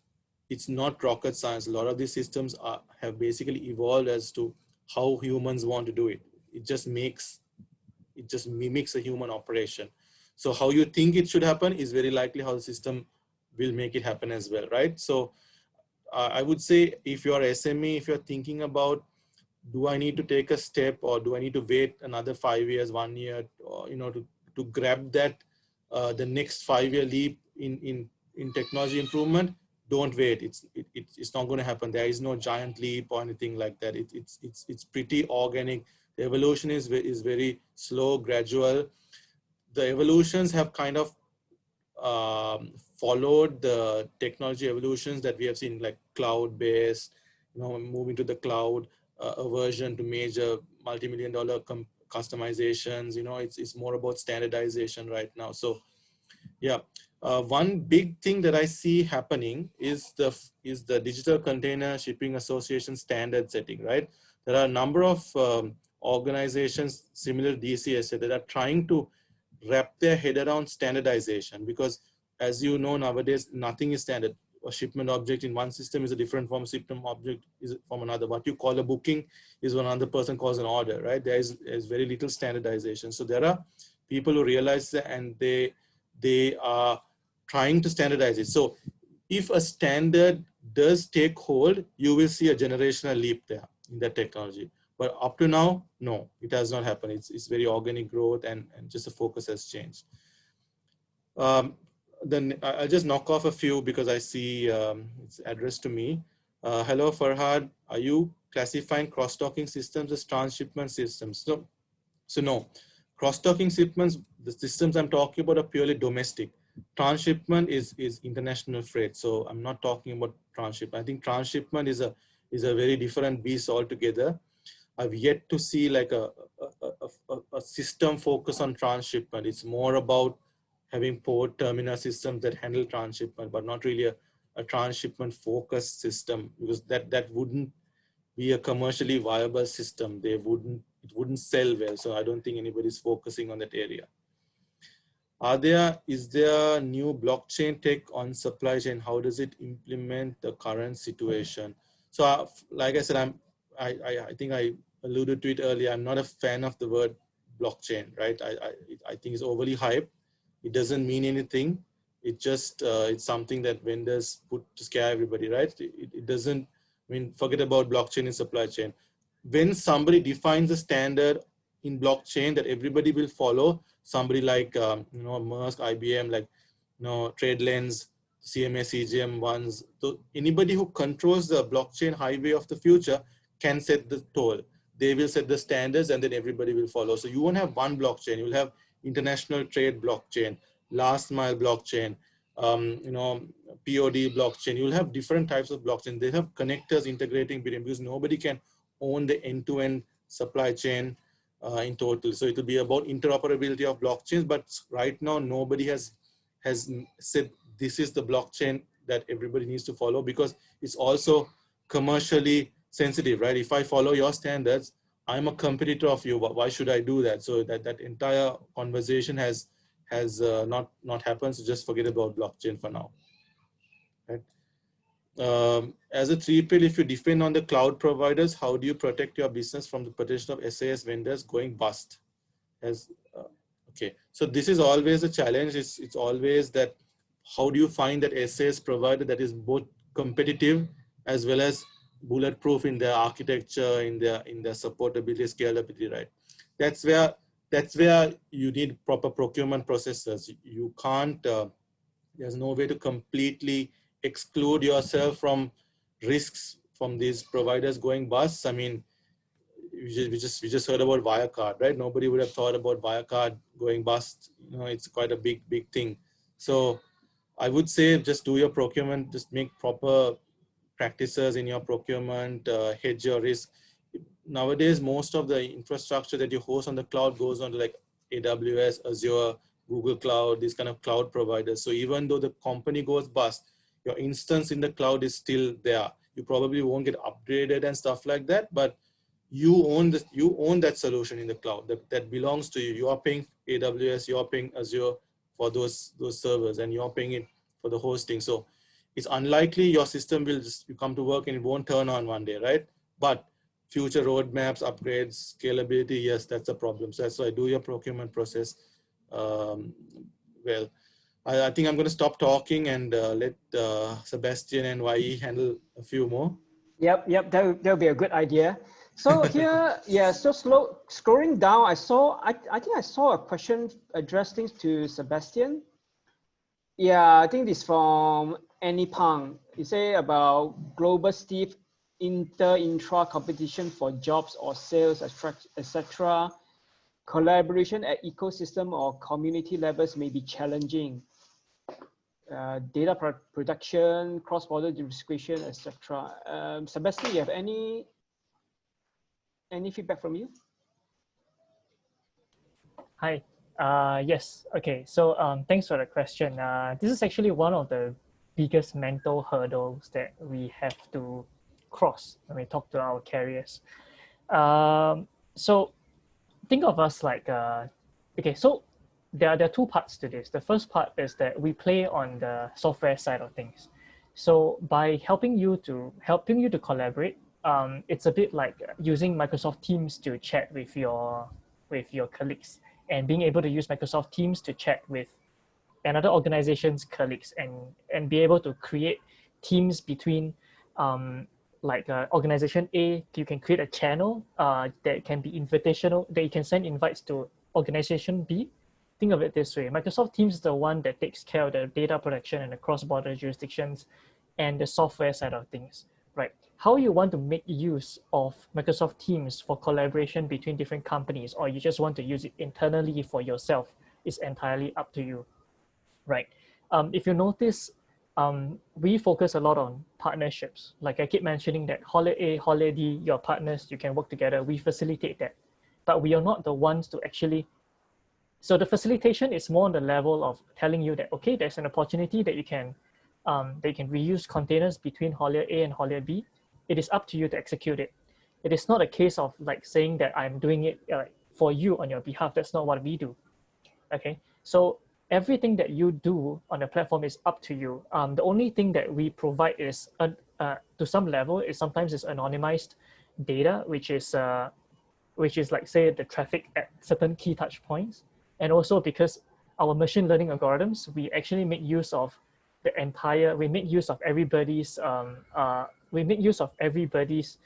S2: rocket science. A lot of these systems have basically evolved as to how humans want to do it. It just mimics a human operation. So how you think it should happen is very likely how the system will make it happen as well, right? So I would say if you're SME, if you're thinking about, do I need to take a step or do I need to wait another 5 years, 1 year, or, you know, to grab that, the next 5-year leap in technology improvement? Don't wait. It's not going to happen. There is no giant leap or anything like that. It's pretty organic. The evolution is very slow, gradual. The evolutions have kind of followed the technology evolutions that we have seen, like cloud-based, you know, moving to the cloud, aversion to major multi-million-dollar customizations. You know, it's more about standardization right now. So yeah, one big thing that I see happening is the Digital Container Shipping Association standard setting, right? There are a number of organizations similar to DCSA that are trying to wrap their head around standardization, because as you know, nowadays nothing is standard. A shipment object in one system is a different from a shipment object is from another. What you call a booking is what another person calls an order, right? There is very little standardization. So there are people who realize that, and they are trying to standardize it. So if a standard does take hold, you will see a generational leap there in that technology. But up to now, no, it has not happened. It's very organic growth, and just the focus has changed. Then I'll just knock off a few because I see it's addressed to me. Hello, Farhad. Are you classifying cross-docking systems as transshipment systems? So no. Cross-docking shipments, the systems I'm talking about are purely domestic. Transshipment is international freight. So I'm not talking about transshipment. I think transshipment is a very different beast altogether. I've yet to see like a system focus on transshipment. It's more about having port terminal systems that handle transshipment, but not really a transshipment focused system, because that wouldn't be a commercially viable system. It wouldn't sell well. So I don't think anybody's focusing on that area. Is there new blockchain tech on supply chain? How does it implement the current situation? So like I said, I think I alluded to it earlier. I'm not a fan of the word blockchain, right? I think it's overly hyped. It doesn't mean anything. It just, it's something that vendors put to scare everybody, right? It doesn't, I mean, forget about blockchain in supply chain. When somebody defines a standard in blockchain that everybody will follow, somebody like, you know, Maersk, IBM, like, you know, TradeLens, CMA, CGM ones, so anybody who controls the blockchain highway of the future can set the toll. They will set the standards and then everybody will follow. So you won't have one blockchain. You will have international trade blockchain, last mile blockchain, you know, POD blockchain. You'll have different types of blockchain. They have connectors integrating between, because nobody can own the end-to-end supply chain in total. So it will be about interoperability of blockchains. But right now, nobody has said this is the blockchain that everybody needs to follow, because it's also commercially sensitive, right? If I follow your standards, I'm a competitor of you. Why should I do that? So that entire conversation has not happened. So just forget about blockchain for now. Right? As a 3PL, if you depend on the cloud providers, how do you protect your business from the potential of SAS vendors going bust? Okay, so this is always a challenge. It's always that, how do you find that SAS provider that is both competitive as well as bulletproof in their architecture, in their supportability, scalability, right? that's where you need proper procurement processes. You can't, there's no way to completely exclude yourself from risks from these providers going bust. I mean, we just heard about Wirecard, right? Nobody would have thought about Wirecard going bust. You know, it's quite a big thing. So I would say just do your procurement, just make proper practices in your procurement, hedge your risk. Nowadays, most of the infrastructure that you host on the cloud goes on to like AWS, Azure, Google Cloud, these kind of cloud providers. So even though the company goes bust, your instance in the cloud is still there. You probably won't get upgraded and stuff like that, but you own this, you own that solution in the cloud that belongs to you. You are paying AWS, you are paying Azure for those servers, and you are paying it for the hosting. So it's unlikely your system will just, you come to work and it won't turn on one day, right? But future roadmaps, upgrades, scalability, yes, that's a problem. So that's why do your procurement process well. I think I'm going to stop talking and let Sebastian and YE handle a few more.
S1: Yep, that'll be a good idea. So here, yeah, so scrolling down, I think I saw a question addressing to Sebastian. Yeah, I think this from Annie Pang. You say about global stiff intra competition for jobs or sales, etc. Collaboration at ecosystem or community levels may be challenging. Data production, cross-border distribution, etc. Sebastian, you have any feedback from you?
S4: Hi. Yes. Okay. So thanks for the question. This is actually one of the biggest mental hurdles that we have to cross when we talk to our carriers. So think of us like, okay, so there are two parts to this. The first part is that we play on the software side of things. So by helping you to collaborate, it's a bit like using Microsoft Teams to chat with your colleagues, and being able to use Microsoft Teams to chat with another organization's colleagues, and be able to create teams between like organization A. You can create a channel that can be invitational, that you can send invites to organization B. Think of it this way: Microsoft Teams is the one that takes care of the data protection and the cross-border jurisdictions and the software side of things, right? How you want to make use of Microsoft Teams for collaboration between different companies, or you just want to use it internally for yourself, is entirely up to you, right? If you notice, we focus a lot on partnerships. Like I keep mentioning that Haulage A, Haulage D, your partners, you can work together. We facilitate that, but we are not the ones to actually. So the facilitation is more on the level of telling you that, okay, there's an opportunity that you can reuse containers between Haulage A and Haulage B. It is up to you to execute it. It is not a case of like saying that I'm doing it for you on your behalf. That's not what we do. Okay, so everything that you do on the platform is up to you. The only thing that we provide is, to some level, is sometimes is anonymized data, which is like, say, the traffic at certain key touch points. And also because our machine learning algorithms, we actually make use of we make use of everybody's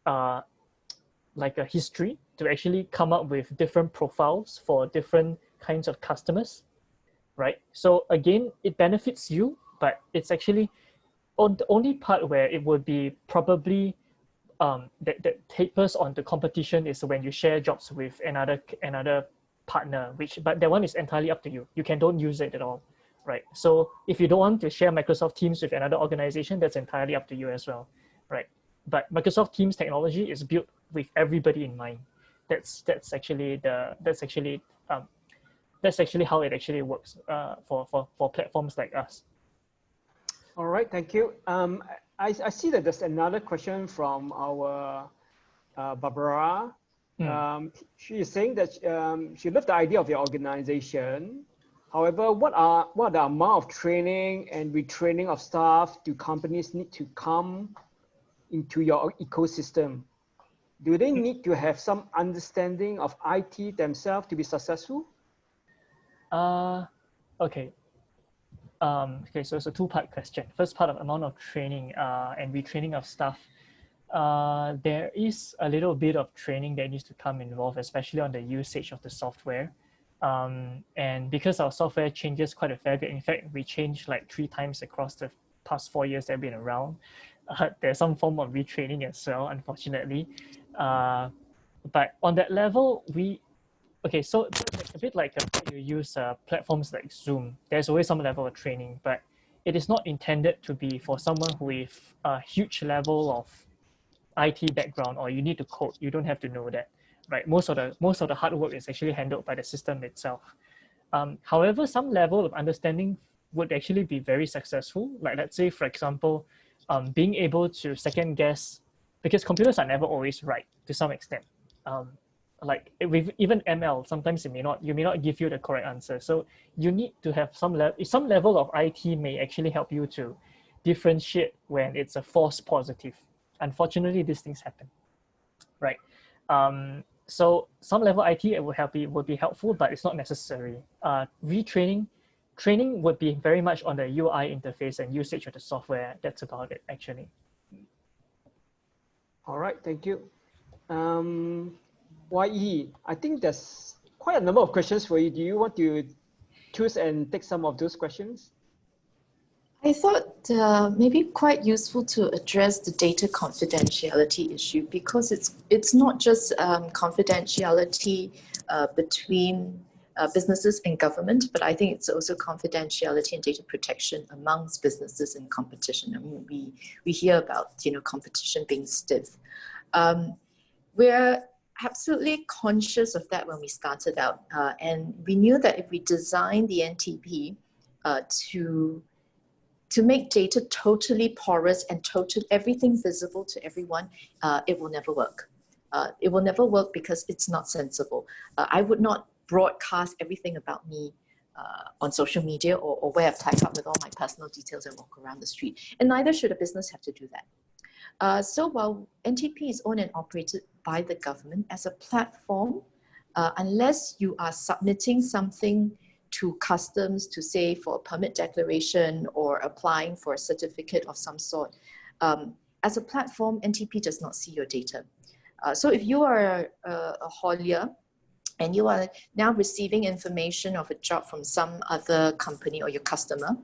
S4: like a history to actually come up with different profiles for different kinds of customers, right? So again, it benefits you, but it's actually on the only part where it would be probably that tapers on the competition is when you share jobs with another partner, but that one is entirely up to you. You don't use it at all, right? So if you don't want to share Microsoft Teams with another organization, that's entirely up to you as well, right? But Microsoft Teams technology is built with everybody in mind. That's actually how it actually works for platforms like us.
S1: All right, thank you. I see that there's another question from our Barbara. She is saying that she loved the idea of your organization. However, what are the amount of training and retraining of staff do companies need to come into your ecosystem? Do they need to have some understanding of IT themselves to be successful?
S4: Okay. Okay, so it's a two-part question. First part of amount of training and retraining of staff. there is a little bit of training that needs to come involved, especially on the usage of the software. And because our software changes quite a fair bit, in fact, we changed like 3 times across the past 4 years that have been around. There's some form of retraining as well, unfortunately. But on that level, okay, so a bit like you use platforms like Zoom, there's always some level of training, but it is not intended to be for someone with a huge level of IT background or you need to code. You don't have to know that, right? Most of the hard work is actually handled by the system itself. However, some level of understanding would actually be very successful. Like let's say, for example, being able to second guess, because computers are never always right to some extent. Like with even ML, sometimes you may not give you the correct answer. So you need to have some level of IT may actually help you to differentiate when it's a false positive. Unfortunately, these things happen, right? So some level IT would be helpful, but it's not necessary. Training would be very much on the UI interface and usage of the software. That's about it, actually.
S1: All right, thank you. YE, I think there's quite a number of questions for you. Do you want to choose and take some of those questions?
S5: I thought maybe quite useful to address the data confidentiality issue, because it's not just confidentiality between businesses and government, but I think it's also confidentiality and data protection amongst businesses and competition. I mean, we hear about competition being stiff. We're absolutely conscious of that when we started out, and we knew that if we designed the NTP to make data totally porous and everything visible to everyone, it will never work. It will never work because it's not sensible. I would not broadcast everything about me on social media or where I've typed up with all my personal details and walk around the street. And neither should a business have to do that. So while NTP is owned and operated by the government as a platform, unless you are submitting something to customs to say for a permit declaration or applying for a certificate of some sort, as a platform, NTP does not see your data. So if you are a haulier and you are now receiving information of a job from some other company or your customer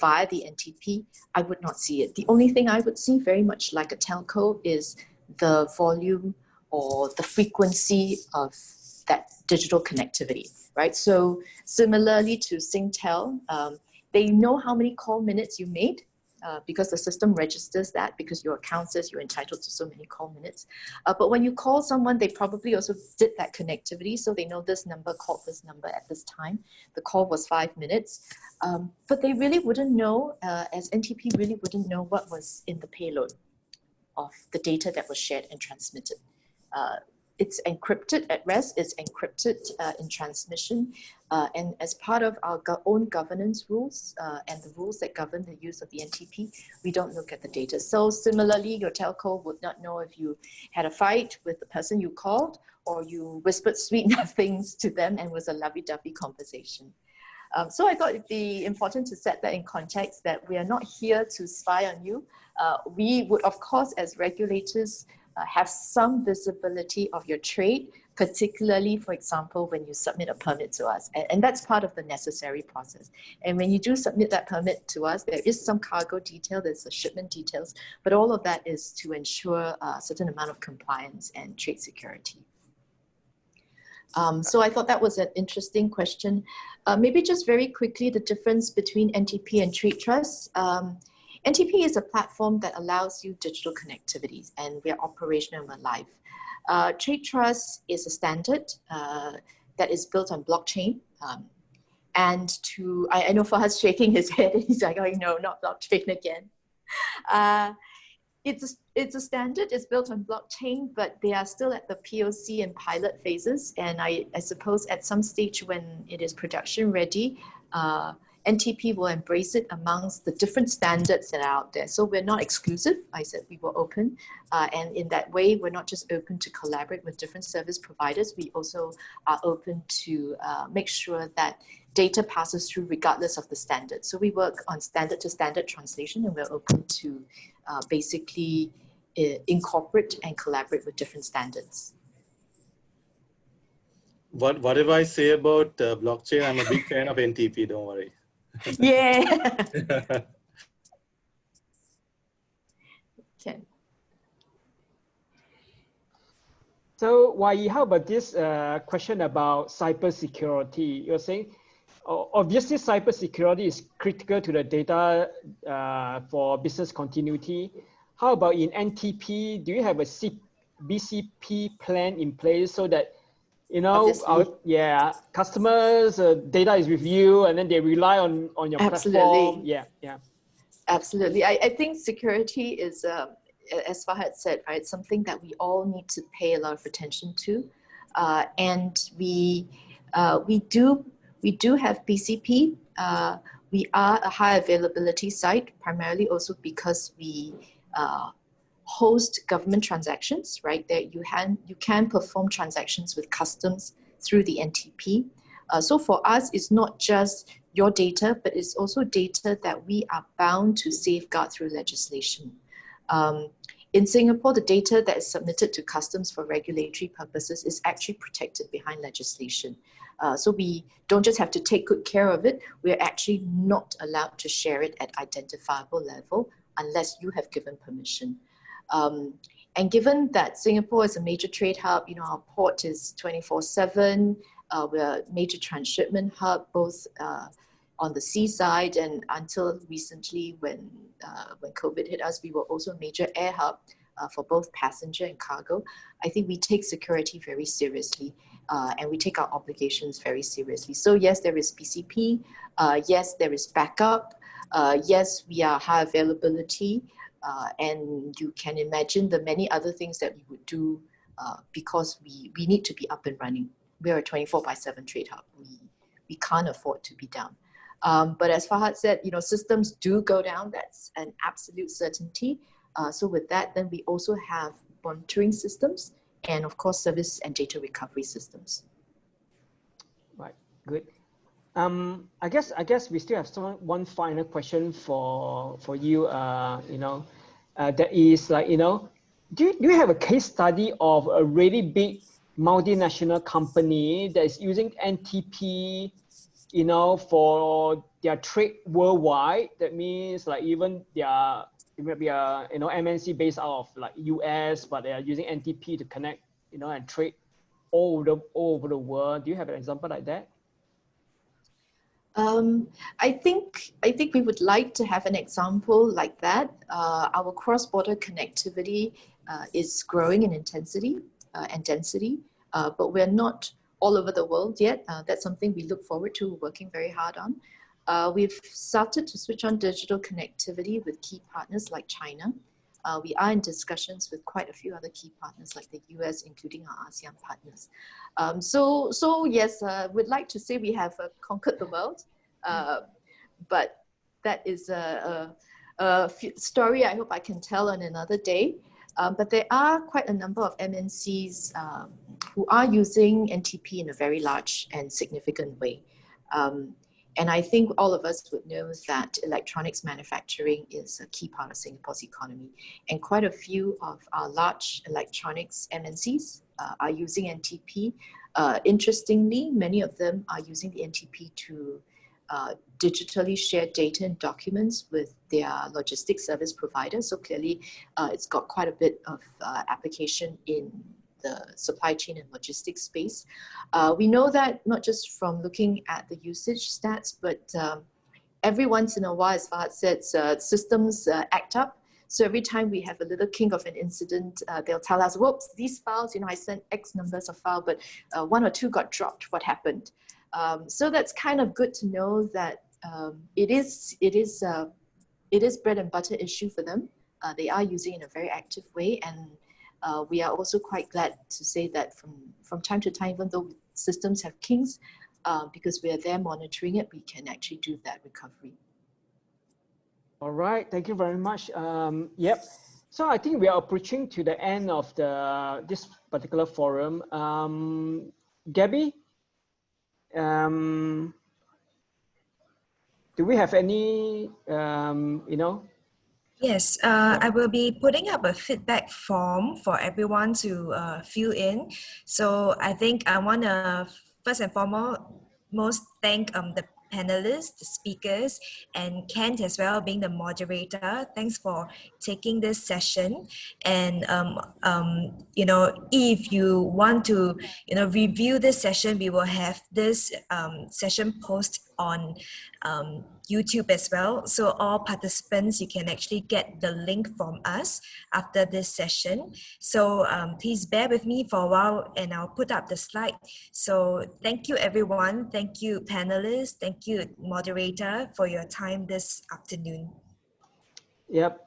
S5: via the NTP, I would not see it. The only thing I would see, very much like a telco, is the volume or the frequency of that digital connectivity, right? So similarly to Singtel, they know how many call minutes you made because the system registers that, because your account says you're entitled to so many call minutes. But when you call someone, they probably also did that connectivity. So they know this number called this number at this time. The call was 5 minutes. But they really wouldn't know, as NTP really wouldn't know what was in the payload of the data that was shared and transmitted. It's encrypted at rest, it's encrypted in transmission, and as part of our own governance rules and the rules that govern the use of the NTP, we don't look at the data. So similarly, your telco would not know if you had a fight with the person you called or you whispered sweet things to them and was a lovey-dovey conversation. So I thought it'd be important to set that in context, that we are not here to spy on you. We would, of course, as regulators, have some visibility of your trade, particularly, for example, when you submit a permit to us. And that's part of the necessary process. And when you do submit that permit to us, there is some cargo detail, there's the shipment details, but all of that is to ensure a certain amount of compliance and trade security. So I thought that was an interesting question. Maybe just very quickly, the difference between NTP and Trade Trust. NTP is a platform that allows you digital connectivity, and we're operational and we're live. Trade Trust is a standard that is built on blockchain. And I know Fahad's shaking his head, and he's like, oh no, not blockchain again. It's a standard, it's built on blockchain, but they are still at the POC and pilot phases. And I suppose at some stage when it is production ready, NTP will embrace it amongst the different standards that are out there. So we're not exclusive. I said we were open. And in that way, we're not just open to collaborate with different service providers. We also are open to make sure that data passes through regardless of the standard. So we work on standard to standard translation, and we're open to basically incorporate and collaborate with different standards.
S2: Whatever I say about blockchain, I'm a big fan of NTP, don't worry.
S5: Yeah. Okay.
S1: So, Wai, how about this question about cybersecurity? You're saying, obviously, cybersecurity is critical to the data for business continuity. How about in NTP? Do you have a BCP plan in place so that, you know, customers' data is with you, and then they rely on your platform? Yeah, yeah.
S5: Absolutely. I think security is, as Fahad said, right, something that we all need to pay a lot of attention to. And we do have BCP. We are a high availability site, primarily also because we host government transactions, right? That you can perform transactions with customs through the NTP. So for us, it's not just your data, but it's also data that we are bound to safeguard through legislation. In Singapore, the data that is submitted to customs for regulatory purposes is actually protected behind legislation. So we don't just have to take good care of it, we're actually not allowed to share it at identifiable level unless you have given permission. And given that Singapore is a major trade hub, you know, our port is 24/7, we're a major transshipment hub, both on the seaside, and until recently when COVID hit us, we were also a major air hub for both passenger and cargo. I think we take security very seriously and we take our obligations very seriously. So yes, there is BCP, yes, there is backup, yes, we are high availability, and you can imagine the many other things that we would do because we need to be up and running. We're a 24/7 trade hub. We can't afford to be down. But as Fahad said, you know, systems do go down. That's an absolute certainty. So with that, then we also have monitoring systems and of course, service and data recovery systems.
S1: Right, good. I guess we still have one final question for you. You know, that is like, you know, do you have a case study of a really big multinational company that is using NTP, you know, for their trade worldwide? That means like even it may be a, you know, MNC based out of like US, but they are using NTP to connect, you know, and trade all over the world. Do you have an example like that?
S5: I think we would like to have an example like that. Our cross-border connectivity is growing in intensity and density, but we're not all over the world yet. That's something we look forward to working very hard on. We've started to switch on digital connectivity with key partners like China. We are in discussions with quite a few other key partners like the US, including our ASEAN partners. So yes, we'd like to say we have conquered the world, but that is a story I hope I can tell on another day. But there are quite a number of MNCs who are using NTP in a very large and significant way. And I think all of us would know that electronics manufacturing is a key part of Singapore's economy. And quite a few of our large electronics MNCs are using NTP. Interestingly, many of them are using the NTP to digitally share data and documents with their logistics service providers. So clearly, it's got quite a bit of application in the supply chain and logistics space. We know that not just from looking at the usage stats, but every once in a while, as Fahad said, systems act up. So every time we have a little kink of an incident, they'll tell us, whoops, these files, you know, I sent X numbers of files, but one or two got dropped. What happened? So that's kind of good to know that it is bread and butter issue for them. They are using it in a very active way, and we are also quite glad to say that from time to time, even though systems have kinks, because we are there monitoring it, we can actually do that recovery.
S1: All right, thank you very much. Yep. So I think we are approaching to the end of this particular forum. Gabby, do we have any, you know,
S3: Yes, I will be putting up a feedback form for everyone to fill in. So I think I want to first and foremost thank the panelists, the speakers, and Kent as well, being the moderator. Thanks for taking this session. And you know, if you want to, you know, review this session, we will have this session post on YouTube as well. So all participants, you can actually get the link from us after this session. So please bear with me for a while and I'll put up the slide. So thank you everyone. Thank you panelists. Thank you moderator for your time this afternoon.
S1: Yep.